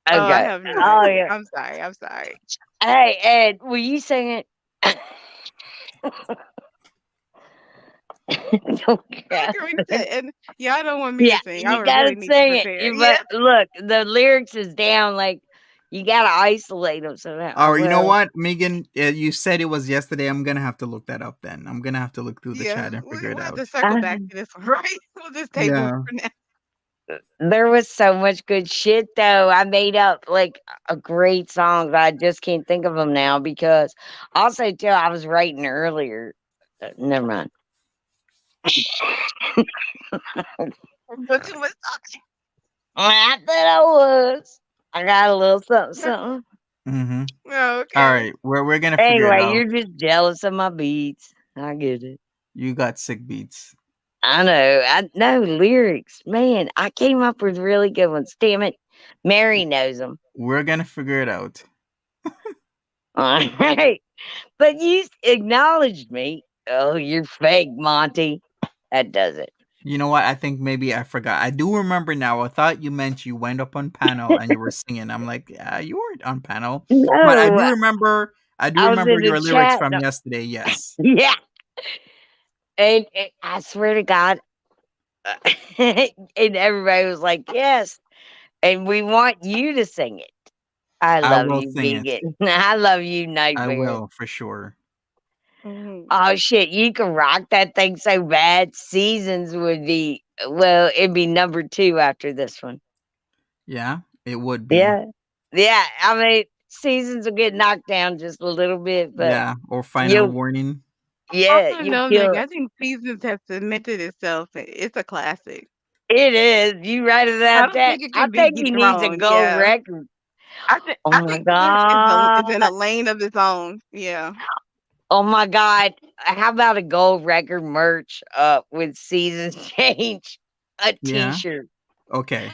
I have no idea. I'm sorry. Hey, Ed, will you sing it? Yeah, I don't want me to sing. You gotta sing it. But look, the lyrics is down. Like you gotta isolate them somehow. All right, you know what, Megan? You said it was yesterday. I'm gonna have to look that up. Then I'm gonna have to look through the chat and figure it out. We'll have to circle back to this one, right? We'll just table for now. There was so much good shit though. I made up like a great song, but I just can't think of them now because also too I was writing earlier. Never mind. But you was talking. I thought I was. I got a little something. Mm-hmm. Oh, okay. All right, we're gonna figure it out. You're just jealous of my beats. I get it. You got sick beats. I know. I know lyrics. Man, I came up with really good ones. Damn it. Mary knows them. We're going to figure it out. All right. But you acknowledged me. Oh, you're fake, Monty. That does it. You know what? I think maybe I forgot. I do remember now. I thought you meant you went up on panel and you were singing. I'm like, yeah, you weren't on panel. No, but I do remember your lyrics from yesterday. Yes. Yeah. And I swear to God, and everybody was like, yes. And we want you to sing it. I love you, Vegan. I love you, Nightmare. I will, for sure. Oh, shit. You can rock that thing so bad. Seasons would be, well, it'd be number 2 after this one. Yeah, it would be. Yeah. Yeah. I mean, Seasons will get knocked down just a little bit. But yeah, or Final Warning. Yeah, I think Seasons has cemented itself. It's a classic. It is. You right about that. I think he needs a gold record. I think God, it's in a lane of its own. Yeah. Oh my God! How about a gold record merch with Seasons change? A T-shirt. Yeah. Okay.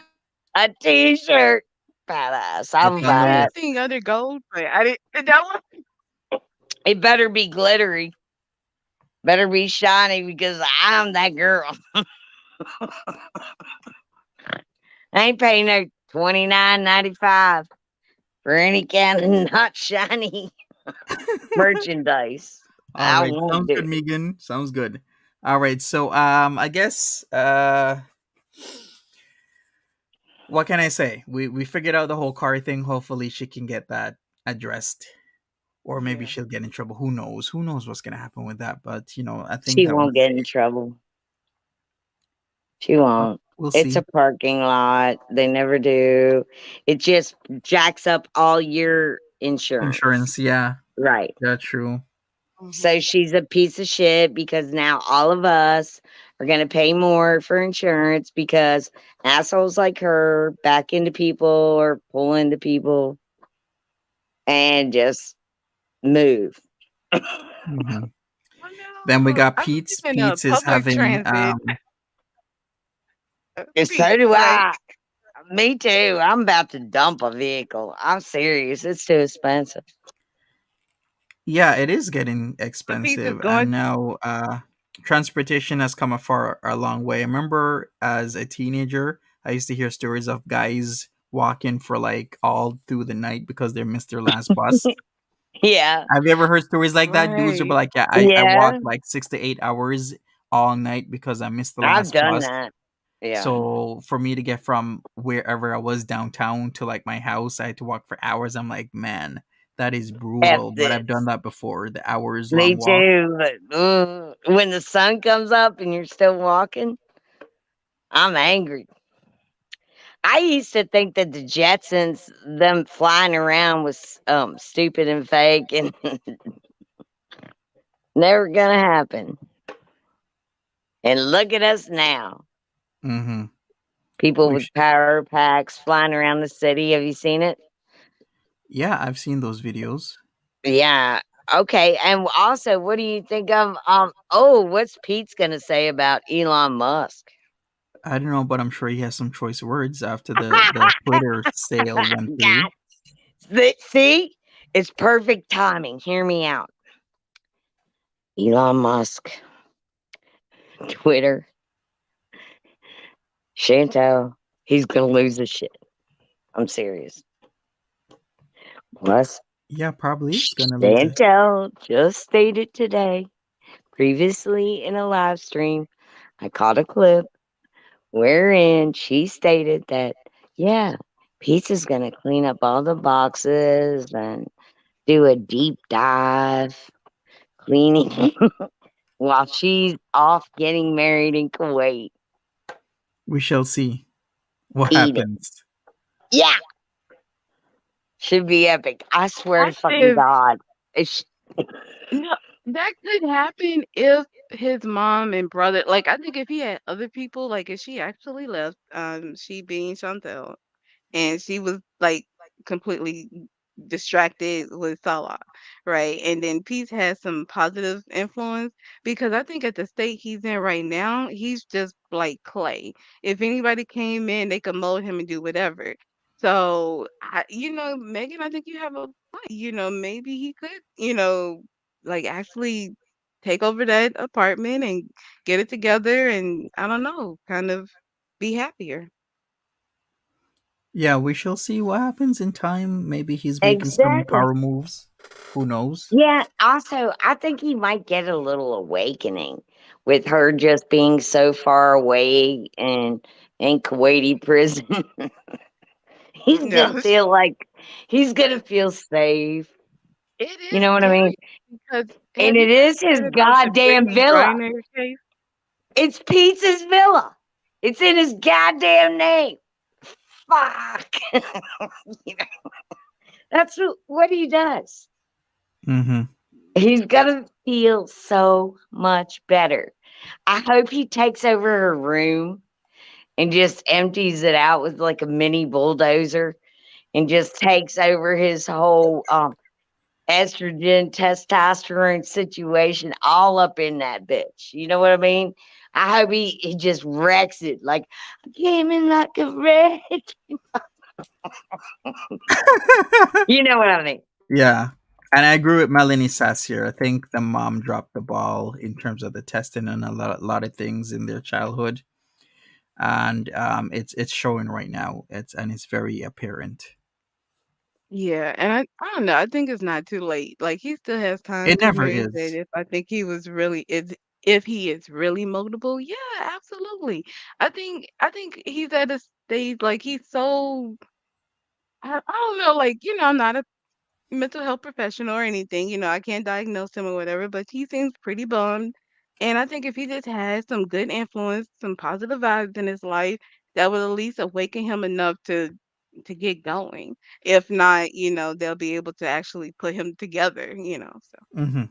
A T-shirt. Badass. I'm about it. I've seen other gold, but I didn't. That one. It better be glittery. Better be shiny because I'm that girl. I ain't paying no $29.95 for any kind of not shiny merchandise. All right. Sounds good, Megan. Sounds good. All right. So I guess what can I say? We figured out the whole car thing. Hopefully she can get that addressed. Or maybe Yeah. she'll get in trouble. Who knows? Who knows what's gonna happen with that? But I think She that won't get in trouble. She won't. we'll It's a see. parking lot. They never do. It just jacks up all your insurance. Insurance, yeah, Right. that's true. So she's a piece of shit because now all of us are going to pay more for insurance because assholes like her back into people or pull into people and just move. Hmm. Oh Then we no, got I believe Peetz. in Peetz is public having transit. And so Peetz, do like I. Me too. I'm about to dump a vehicle. I'm serious. It's too expensive. yeah, it is getting so Peetz is expensive, and going. now transportation has come a long way. I remember as a teenager, I used to hear stories of guys walking for like all through the night because they missed their last bus. Yeah. Have you ever heard stories like that? Dudes will be Right. like, "Yeah, I Yeah. walked like 6 to 8 hours all night because I missed the I've last done bus." that. Yeah. So for me to get from wherever I was downtown to like my house, I had to walk for hours. I'm like, man, that is F brutal. But I've done this. that before, the hours long Me walk. too. But when the sun comes up and you're still walking, I'm angry. I used to think that the Jetsons, them flying around, was stupid and fake and never gonna happen. And look at us now. Mm-hmm. People We with sh- power packs flying around the city. Have you seen it? yeah, I've seen those videos. Yeah. Okay. And also, what do you think of what's Pete's gonna say about Elon Musk? I don't know, but I'm sure he has some choice words after the Twitter sale went through. God. See? It's perfect timing. Hear me out. Elon Musk, Twitter, Chantel, he's gonna lose his shit. I'm serious. Plus, Yeah, probably is gonna lose it. Chantel just stated today, previously in a live stream, I caught a clip wherein she stated that, yeah, Pizza's gonna clean up all the boxes and do a deep dive cleaning while she's off getting married in Kuwait. We shall see what Eat it. happens. Yeah, should be epic. I swear to That's fucking if God. It's no, that could happen if his mom and brother, like I think if he had other people, like if she actually left, she being Chantel, and she was like completely distracted with Salah, right? And then Peace has some positive influence because I think at the state he's in right now, he's just like clay. If anybody came in, they could mold him and do whatever. So, Megan, I think you have a point. Maybe he could, like actually take over that apartment and get it together and I don't know, kind of be happier. Yeah, we shall see what happens in time. Maybe he's making some exactly. power moves. Who knows? Yeah, also, I think he might get a little awakening with her just being so far away and in Kuwaiti prison. He's Yeah. gonna feel like he's gonna feel safe. It You is know what I mean? scary because And have you it guys is his heard about the goddamn Brittany villa. Griner case? It's Pete's villa. It's in his goddamn name. Fuck. You know, that's what he does. Mm-hmm. He's gonna feel so much better. I hope he takes over her room and just empties it out with like a mini bulldozer and just takes over his whole estrogen, testosterone situation all up in that bitch. You know what I mean? I hope he just wrecks it. Like, I came in like a wreck. You know what I mean? Yeah. And I agree with Melanie Sass here. I think the mom dropped the ball in terms of the testing and a lot of things in their childhood. And it's showing right now. It's very apparent. Yeah, and I don't know. I think it's not too late. Like he still has time It to never change it is. if I think he was really if he is really moldable, yeah, absolutely. I think he's at a stage like he's so I don't know, like, I'm not a mental health professional or anything, I can't diagnose him or whatever, but he seems pretty bummed. And I think if he just has some good influence, some positive vibes in his life, that would at least awaken him enough to get going. If not, they'll be able to actually put him together. So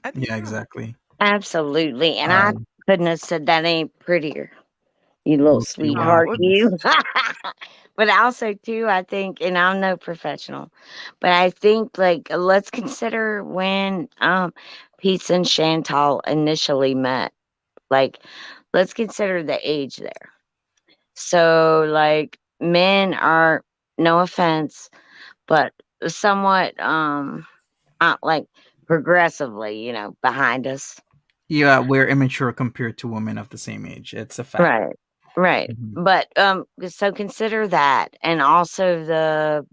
I think Yeah, so. exactly. Absolutely. And I Uh, couldn't have said that any prettier. You little okay, wow, sweetheart, Oh, you. goodness. But also too, I think, and I'm no professional, but I think like let's consider when Peetz and Chantal initially met. Like, let's consider the age there. So like men are, no offense, but somewhat like progressively, behind us. Yeah, we're immature compared to women of the same age. It's a fact. Right. Right. Mhm. But so consider that, and also the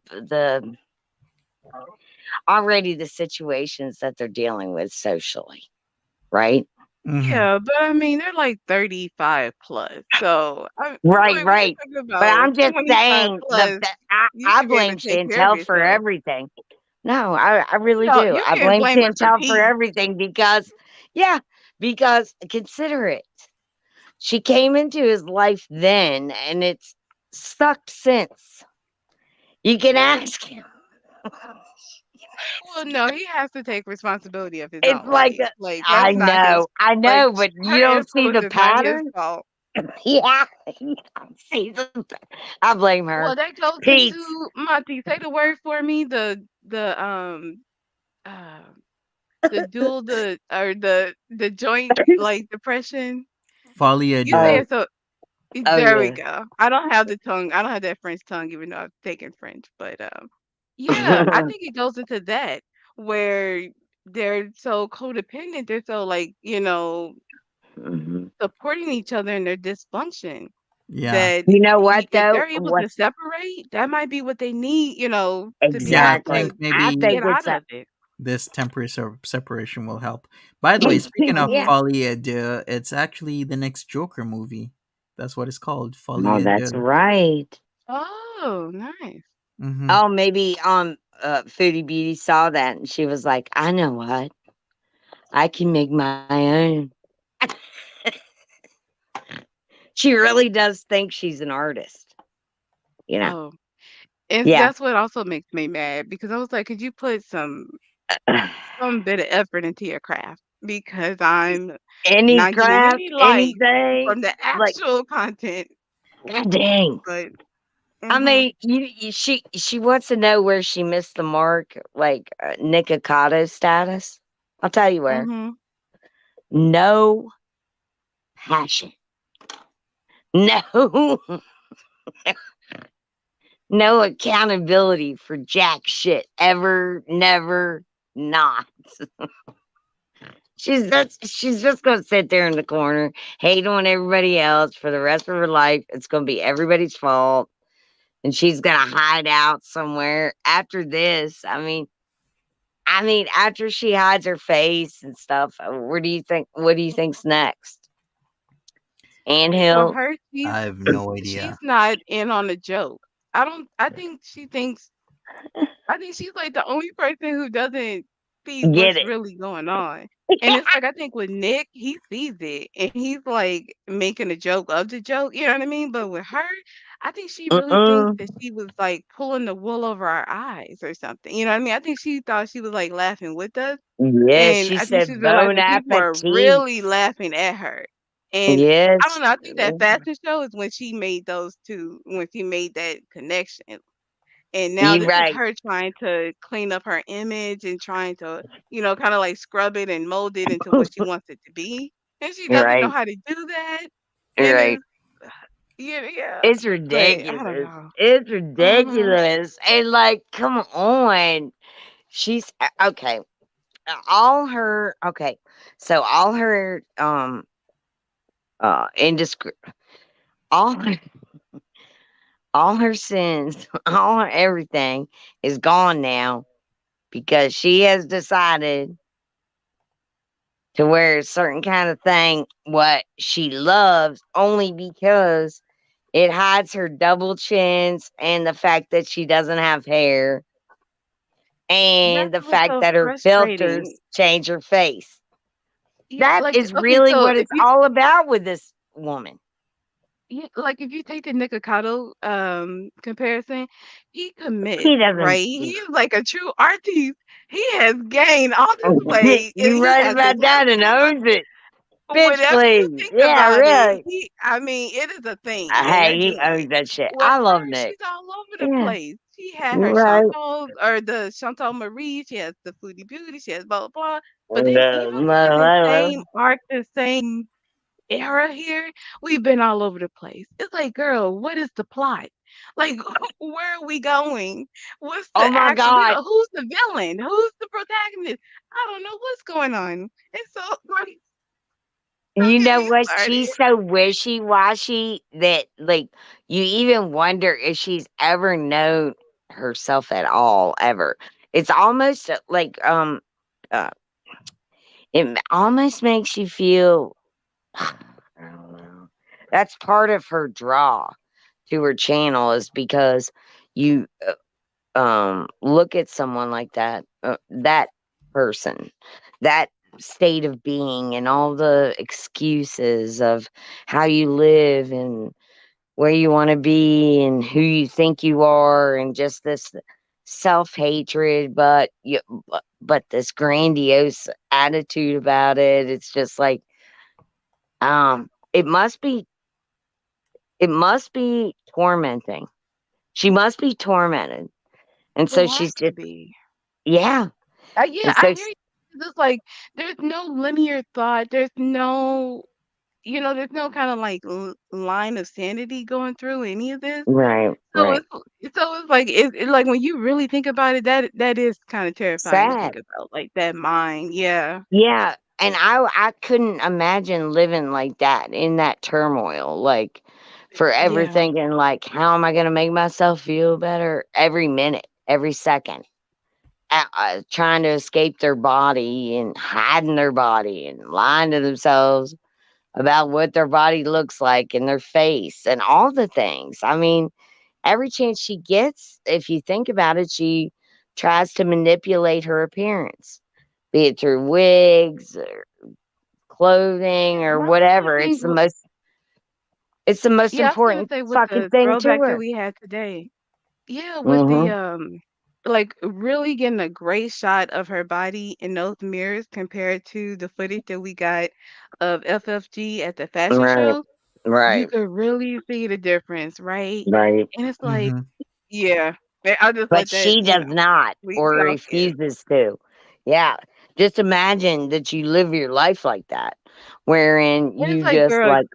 already the situations that they're dealing with socially, right? Mhm. yeah, but I mean, they're like 35 plus. So, Right, like, when you're right. talking But about I'm just 25 saying plus, you I should be able blame to take care of Chantel for yourself. everything. No, I really do. You I can't blame blame her for Chantel for Pete. everything because, yeah, because consider it. She came into his life then, and it's sucked since. You can ask him. Well, no, he has to take responsibility of his It's own like, life. Like, that's not his I like, know, but her you don't see influence the is not his pattern. fault. Yeah, you don't see the. I blame Well, her. that goes Pete's. into Monty, say the word for me, uh, the dual the or the joint, like, depression. Folie à You deux. say Oh, it so oh there we yeah. go. I don't have the tongue. I don't have that French tongue, even though I've taken French. But yeah, I think it goes into that where they're so codependent. They're so like Mhm. supporting each other in their dysfunction Yeah. that You know what if though? they're able What to separate, that might be what they need. To be Yeah, able I exactly? think to I maybe think get it's out a. of it. this temporary separation will help. By the way, speaking of Yeah. Folie à deux, it's actually the next Joker movie. That's what it's called, Folie Oh, à that's deux. right. Oh, nice. Mm-hmm. Oh, maybe Foodie Beauty saw that and she was like, I know what, I can make my own. She really does think she's an artist, you know. Oh, and Yeah. that's what also makes me mad because I was like, could you put some bit of effort into your craft? Because I'm Any not getting craft, any likes anything, from the like, actual content. god dang. But I mhm, mean, she wants to know where she missed the mark, like Nikocado status. I'll tell you where. mhm. No passion. No, no accountability for jack shit. Ever, never, not. She's just gonna sit there in the corner, hate on everybody else for the rest of her life. It's gonna be everybody's fault. And she's gonna hide out somewhere after this. I mean, after she hides her face and stuff, where do you think? What do you think's next? For Anthill. her, I have no she's idea. not in on the joke. I don't. I think she's like the only person who doesn't see Get what's it? really going on. And it's like I think with Nick, he sees it and he's like making a joke of the joke, you know what I mean? But with her, I think she really thinks Mm-mm. that she was like pulling the wool over our eyes or something. You know what I mean? I think she thought she was like laughing with us. Yes, And she I think said she's bon realizing people are appetit. really laughing at her. And I don't Yes. know, I think that fashion show is when she made those two, when she made that connection. And now You this is right. her trying to clean up her image and trying to, kinda like scrub it and mold it into what she wants it to be, and she You're doesn't know right. how to do that, You're and right. it's yeah, yeah, It's but I don't ridiculous. know. It's Mhm. ridiculous. And like, come on. She's okay. All her okay. So all her indiscreet all her, all her sins, all her everything is gone now because she has decided to wear a certain kind of thing, what she loves, only because it hides her double chins and the fact that she doesn't have hair and That's the what's fact so that her frustrating. filters change her face. Yeah, That like, is okay, really so what it's all about with this woman. like if you take the Nikocado comparison, he commits, He doesn't. right? He's like a true artiste. He has gained all this weight and You he right has the about that and tattoos on. owns it. Bitch, Whatever you please. think Yeah, about it, really. I mean, it is a thing, and Hey, they're he doing owns it. that shit. With I love her, Nick. she's all over the Yeah, place. She had you're her right. Chantal or the Chantal Marie. She has the Foodie Beauty. She has blah blah blah. But then No, even no, within the no, same arc, the same era here, we've been all over the place. It's like, girl, what is the plot? Like, where are we going? What's oh the my action? God. Who's the villain? Who's the protagonist? I don't know what's going on. It's so like, don't You get know me what? started. She's so wishy-washy that, like, you even wonder if she's ever known herself at all, ever. It's almost like, uh, almost makes you feel, I don't know. That's part of her draw to her channel is because you, look at someone like that, that person, that state of being, and all the excuses of how you live and where you want to be and who you think you are, and just this self-hatred, but this grandiose attitude about it. It's just like, it must be, tormenting. She must be tormented, and It so has she's to just, be. yeah. Yeah, And I so hear you. It's like there's no linear thought. There's no, there's no kind of like line of sanity going through any of this. right, So right. it's like like when you really think about it, that is kind of terrifying to think Sad. about, like that mind. Yeah, Yeah, and I couldn't imagine living like that in that turmoil, like, forever yeah, thinking, like, "How am I gonna make myself feel better?" Every minute, every second, trying to escape their body and hiding their body and lying to themselves about what their body looks like and their face and all the things. I mean, every chance she gets, if you think about it, she tries to manipulate her appearance, be it through wigs or clothing and or I really whatever. think, It's the most yeah, I was gonna important say with fucking the thing to throwback that her. we had today. Yeah, with the Mhm. like really getting a great shot of her body in those mirrors compared to the footage that we got of FFG at the fashion Right. show, you Right. could really see the difference, right? Right. And it's like, Mm-hmm. yeah, I'll just But let that, she does not, or we all get it. refuses to. Yeah. Just imagine that you live your life like that, wherein And it's you like, just girl, like,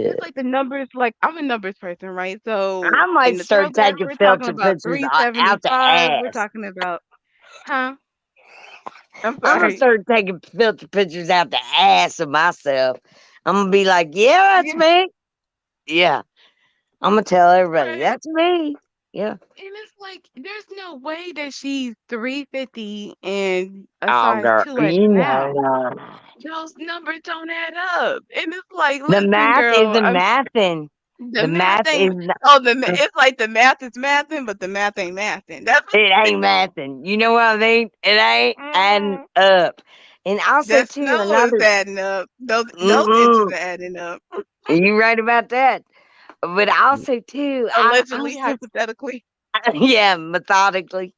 it's shit. like the numbers, like I'm a numbers person, right? So I in might the start throwback, taking we're talking filter about pictures out the 375. We're ass. talking about, huh? I'm I'm gonna sorry. start taking filter pictures out the ass of myself. I'm gonna be like, yeah, that's Yeah, me. Yeah. I'm gonna tell everybody, right. that's me. Yeah. And it's like, there's no way that she's 350 and a Oh, size girl, 2X you now. know, Those numbers don't add up. And it's like, the listen, math girl, isn't mathing. the The math math is ain't, not, oh, it's like the math is mathing, but the math ain't mathing. That's it ain't mathing. You know what I mean? It ain't adding mm, up. And also, the too, snow is another. adding up. Those inches Mm-mm, are adding up. you right about that. But also, too, I Allegedly, was just, hypothetically. yeah, methodically.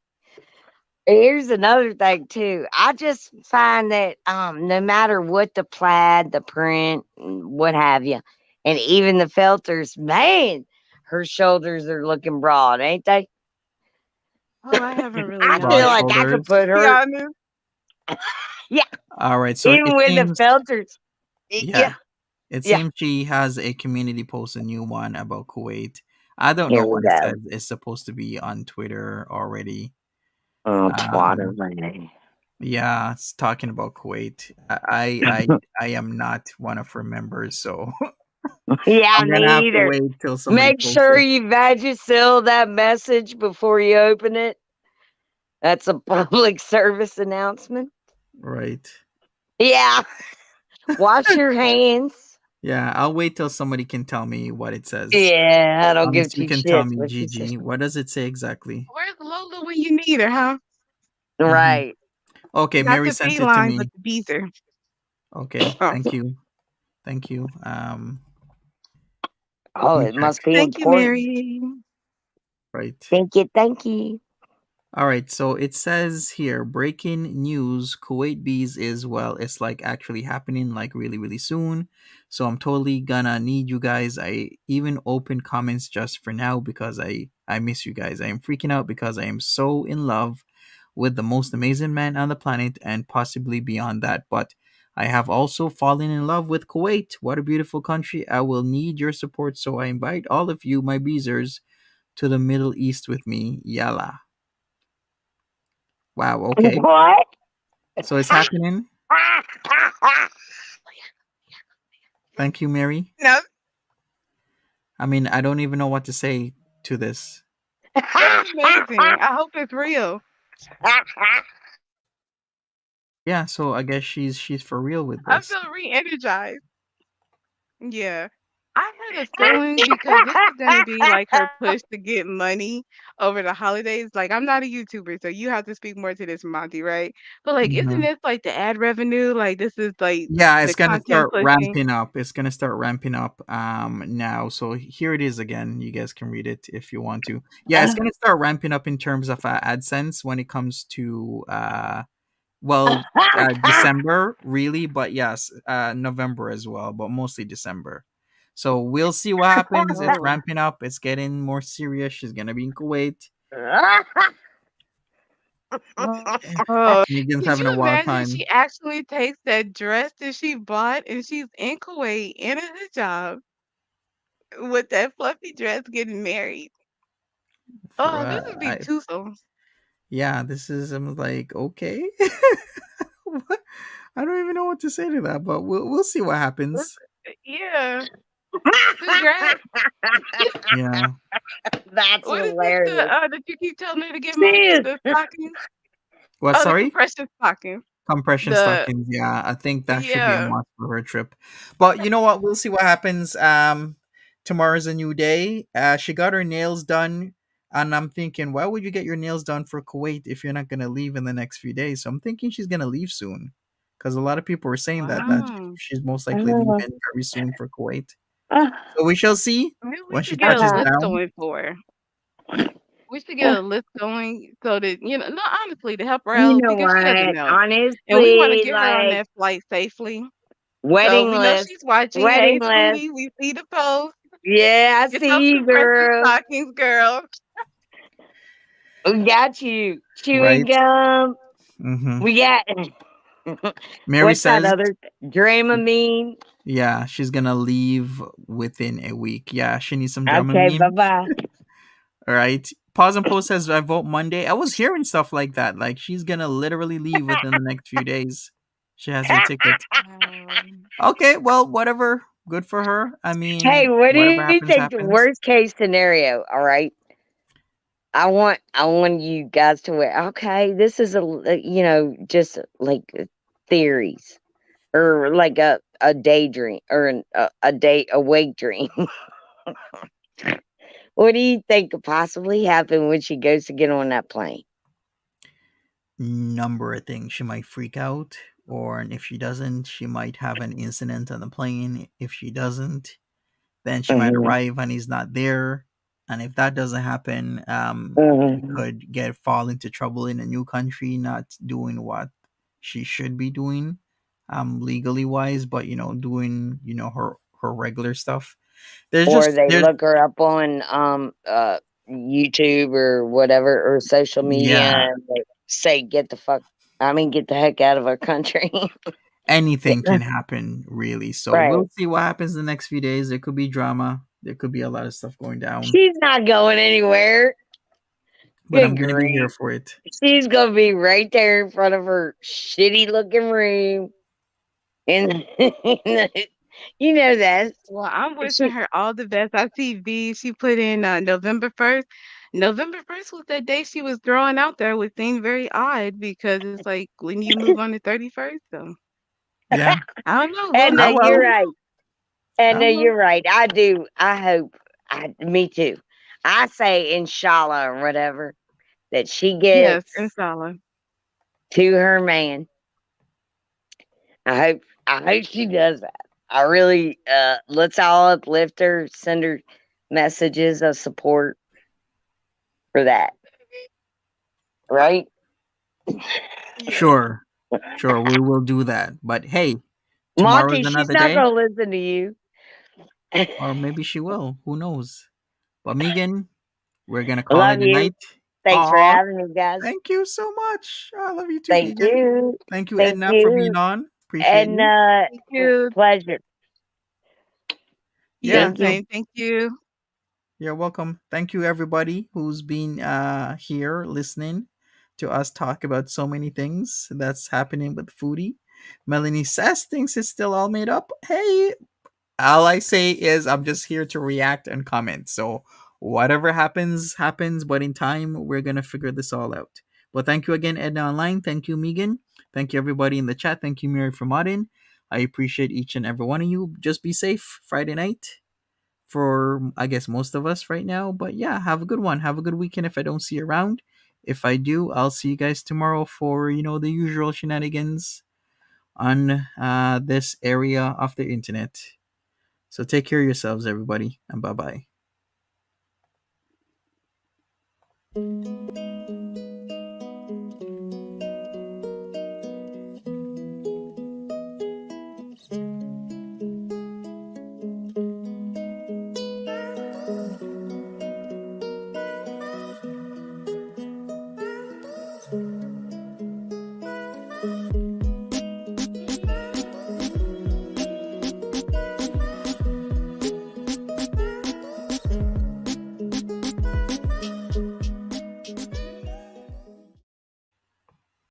Here's another thing too. I just find that no matter what the plaid, the print, what have you, and even the filters, man, her shoulders are looking broad, ain't they? Oh, I haven't really I feel Broad noticed. like I could shoulders. put Be her, honest. yeah, All right. So even it with the seems, filters, yeah, yeah, it yeah. seems she has a community post, a new one about Kuwait. I don't know Here we what it go. says. It's supposed to be on Twitter already. Oh, twatter, Um, man. yeah, it's talking about Kuwait. I am not one of her members, so Yeah, I'm gonna have me to either. wait till somebody Make posts sure it. you Vagisil that message before you open it. That's a public service announcement. Right. Yeah. Wash your hands. Yeah, I'll wait till somebody can tell me what it says. Yeah, I don't give You two can tell shits me, what she says. Gigi. What does it say exactly? Where's Lola when you need her, huh? Mhm. Right. Okay, Not Mary the sent it to feline, but me. the beezer. Okay, Oh, thank you. Thank you. Oh, Let me it check. must be thank you, important. Mary. Right. Thank you. Thank you. All right, so it says here breaking news Kuwait bees is, well, it's like actually happening like really, really soon. So I'm totally gonna need you guys. I even open comments just for now because I miss you guys. I am freaking out because I am so in love with the most amazing man on the planet and possibly beyond that. But I have also fallen in love with Kuwait. What a beautiful country. I will need your support. So I invite all of you, my beezers, to the Middle East with me. Yalla. Wow, okay. What? So it's happening. Thank you, Mary. No, I mean, I don't even know what to say to this. that's amazing. I hope it's real. Yeah, so I guess she's for real with I this. feel re-energized. Yeah. I had a feeling because this is gonna be like her push to get money over the holidays. Like, I'm not a YouTuber, so you have to speak more to this, Monty, right? But like, isn't Mhm. this like the ad revenue? Like, this is like Yeah, the it's gonna content start pushing. ramping up. It's gonna start ramping up now. So here it is again. You guys can read it if you want to. Yeah, it's gonna start ramping up in terms of AdSense when it comes to well December really, but yes, November as well, but mostly December. So we'll see what happens. It's Oh. ramping up. It's getting more serious. She's gonna be in Kuwait. Oh, Megan's could having a you wild imagine time. she actually takes that dress that she bought and she's in Kuwait in a hijab with that fluffy dress getting married? For Oh, this would be I too so. yeah, this is I'm like okay. What? I don't even know what to say to that, but we'll see what happens. Yeah. Congrats. Yeah. That's What is this hilarious. that you keep telling her to get Monty? Sis. The stockings? What? Oh, the Sorry. compression stockings. Compression The stockings, yeah, I think that should be a yeah. must for her trip. But you know what? We'll see what happens. Tomorrow's a new day. She got her nails done, and I'm thinking, why would you get your nails done for Kuwait if you're not gonna leave in the next few days? So I'm thinking she's gonna leave soon, because a lot of people are saying that Wow. she's most likely leaving very soon for Kuwait. Uh, So we shall see Maybe we when she should get a touches uh, list down. going for her. We should get uh, a list going so that no, honestly, to help her you out know because she doesn't what? know, and we want to Honestly, get her on like that flight safely. So wedding we know list, she's watching. wedding Hey, list. sweetie, we see the post. Yeah, I Get those see you, compression girl. stockings, girl. We got you. Chewing Right. gum. Mm-hmm. We got Mary what's that says, other Dramamine? yeah, she's gonna leave within a week. Yeah, she needs some Okay, bye Dramamine. bye. All right. Pause and Post says, I vote Monday. I was hearing stuff like that. Like she's gonna literally leave within the next few days. She has her ticket. Okay, well, whatever. Good for her. I Hey, mean, what do whatever you happens, think the happens. worst case scenario? All right, I want you guys to wear. Okay, this is just like theories or like a daydream or a wake dream. What do you think could possibly happen when she goes to get on that plane? Number of things. She might freak out, or if she doesn't, she might have an incident on the plane. If she doesn't, then she might Mhm, arrive and he's not there. And if that doesn't happen, she mhm. could fall into trouble in a new country, not doing what she should be doing, legally wise, but doing her regular stuff. There's Or just they there's look her up on YouTube or whatever or social media yeah, and they say get the heck out of our country. anything can happen really. So Right. we'll see what happens the next few days. There could be drama. There could be a lot of stuff going down, She's not going anywhere. but I'm Good gonna be here grief. for it. She's gonna be right there in front of her shitty looking room. And you know that. Well, I'm wishing She her all the best. I see V. She put in November 1st. November 1st was that day she was throwing out there, which seemed very odd because it's like when you move on the 31st. So Yeah. I don't know. And We'll Ah, you're well. right. And Ah, well. you're right. I do. I hope. Me too. I say inshallah or whatever that she yes, gets inshallah. to her man. I hope she does that. I really let's all uplift her, send her messages of support for that. Right? Yes. Sure. Sure, we will do that. But hey, tomorrow's Monty, she's another not day. gonna listen to you. Or maybe she will. Who knows? But Megan, we're gonna call Love it a you. night. Thanks for Aw, having me, guys. thank you so much. I love you too, Thank Megan. you. Thank you, Thank Edna, for being you. on. Appreciate And you. Thank you. pleasure. Yeah, Yeah, Thank you. same. Thank you. you're welcome. Thank you, everybody who's been here listening to us talk about so many things that's happening with Foodie. Melanie says things is still all made up. Hey, all I say is I'm just here to react and comment. So whatever happens, happens. But in time, we're gonna figure this all out. Well, thank you again, Edna Online. Thank you, Megan. Thank you, everybody in the chat. Thank you, Mary, for modding. I appreciate each and every one of you. Just be safe Friday night for I guess most of us right now. But yeah, have a good one. Have a good weekend. If I don't see you around, if I do, I'll see you guys tomorrow for the usual shenanigans on this area of the internet. So take care of yourselves, everybody, and bye bye.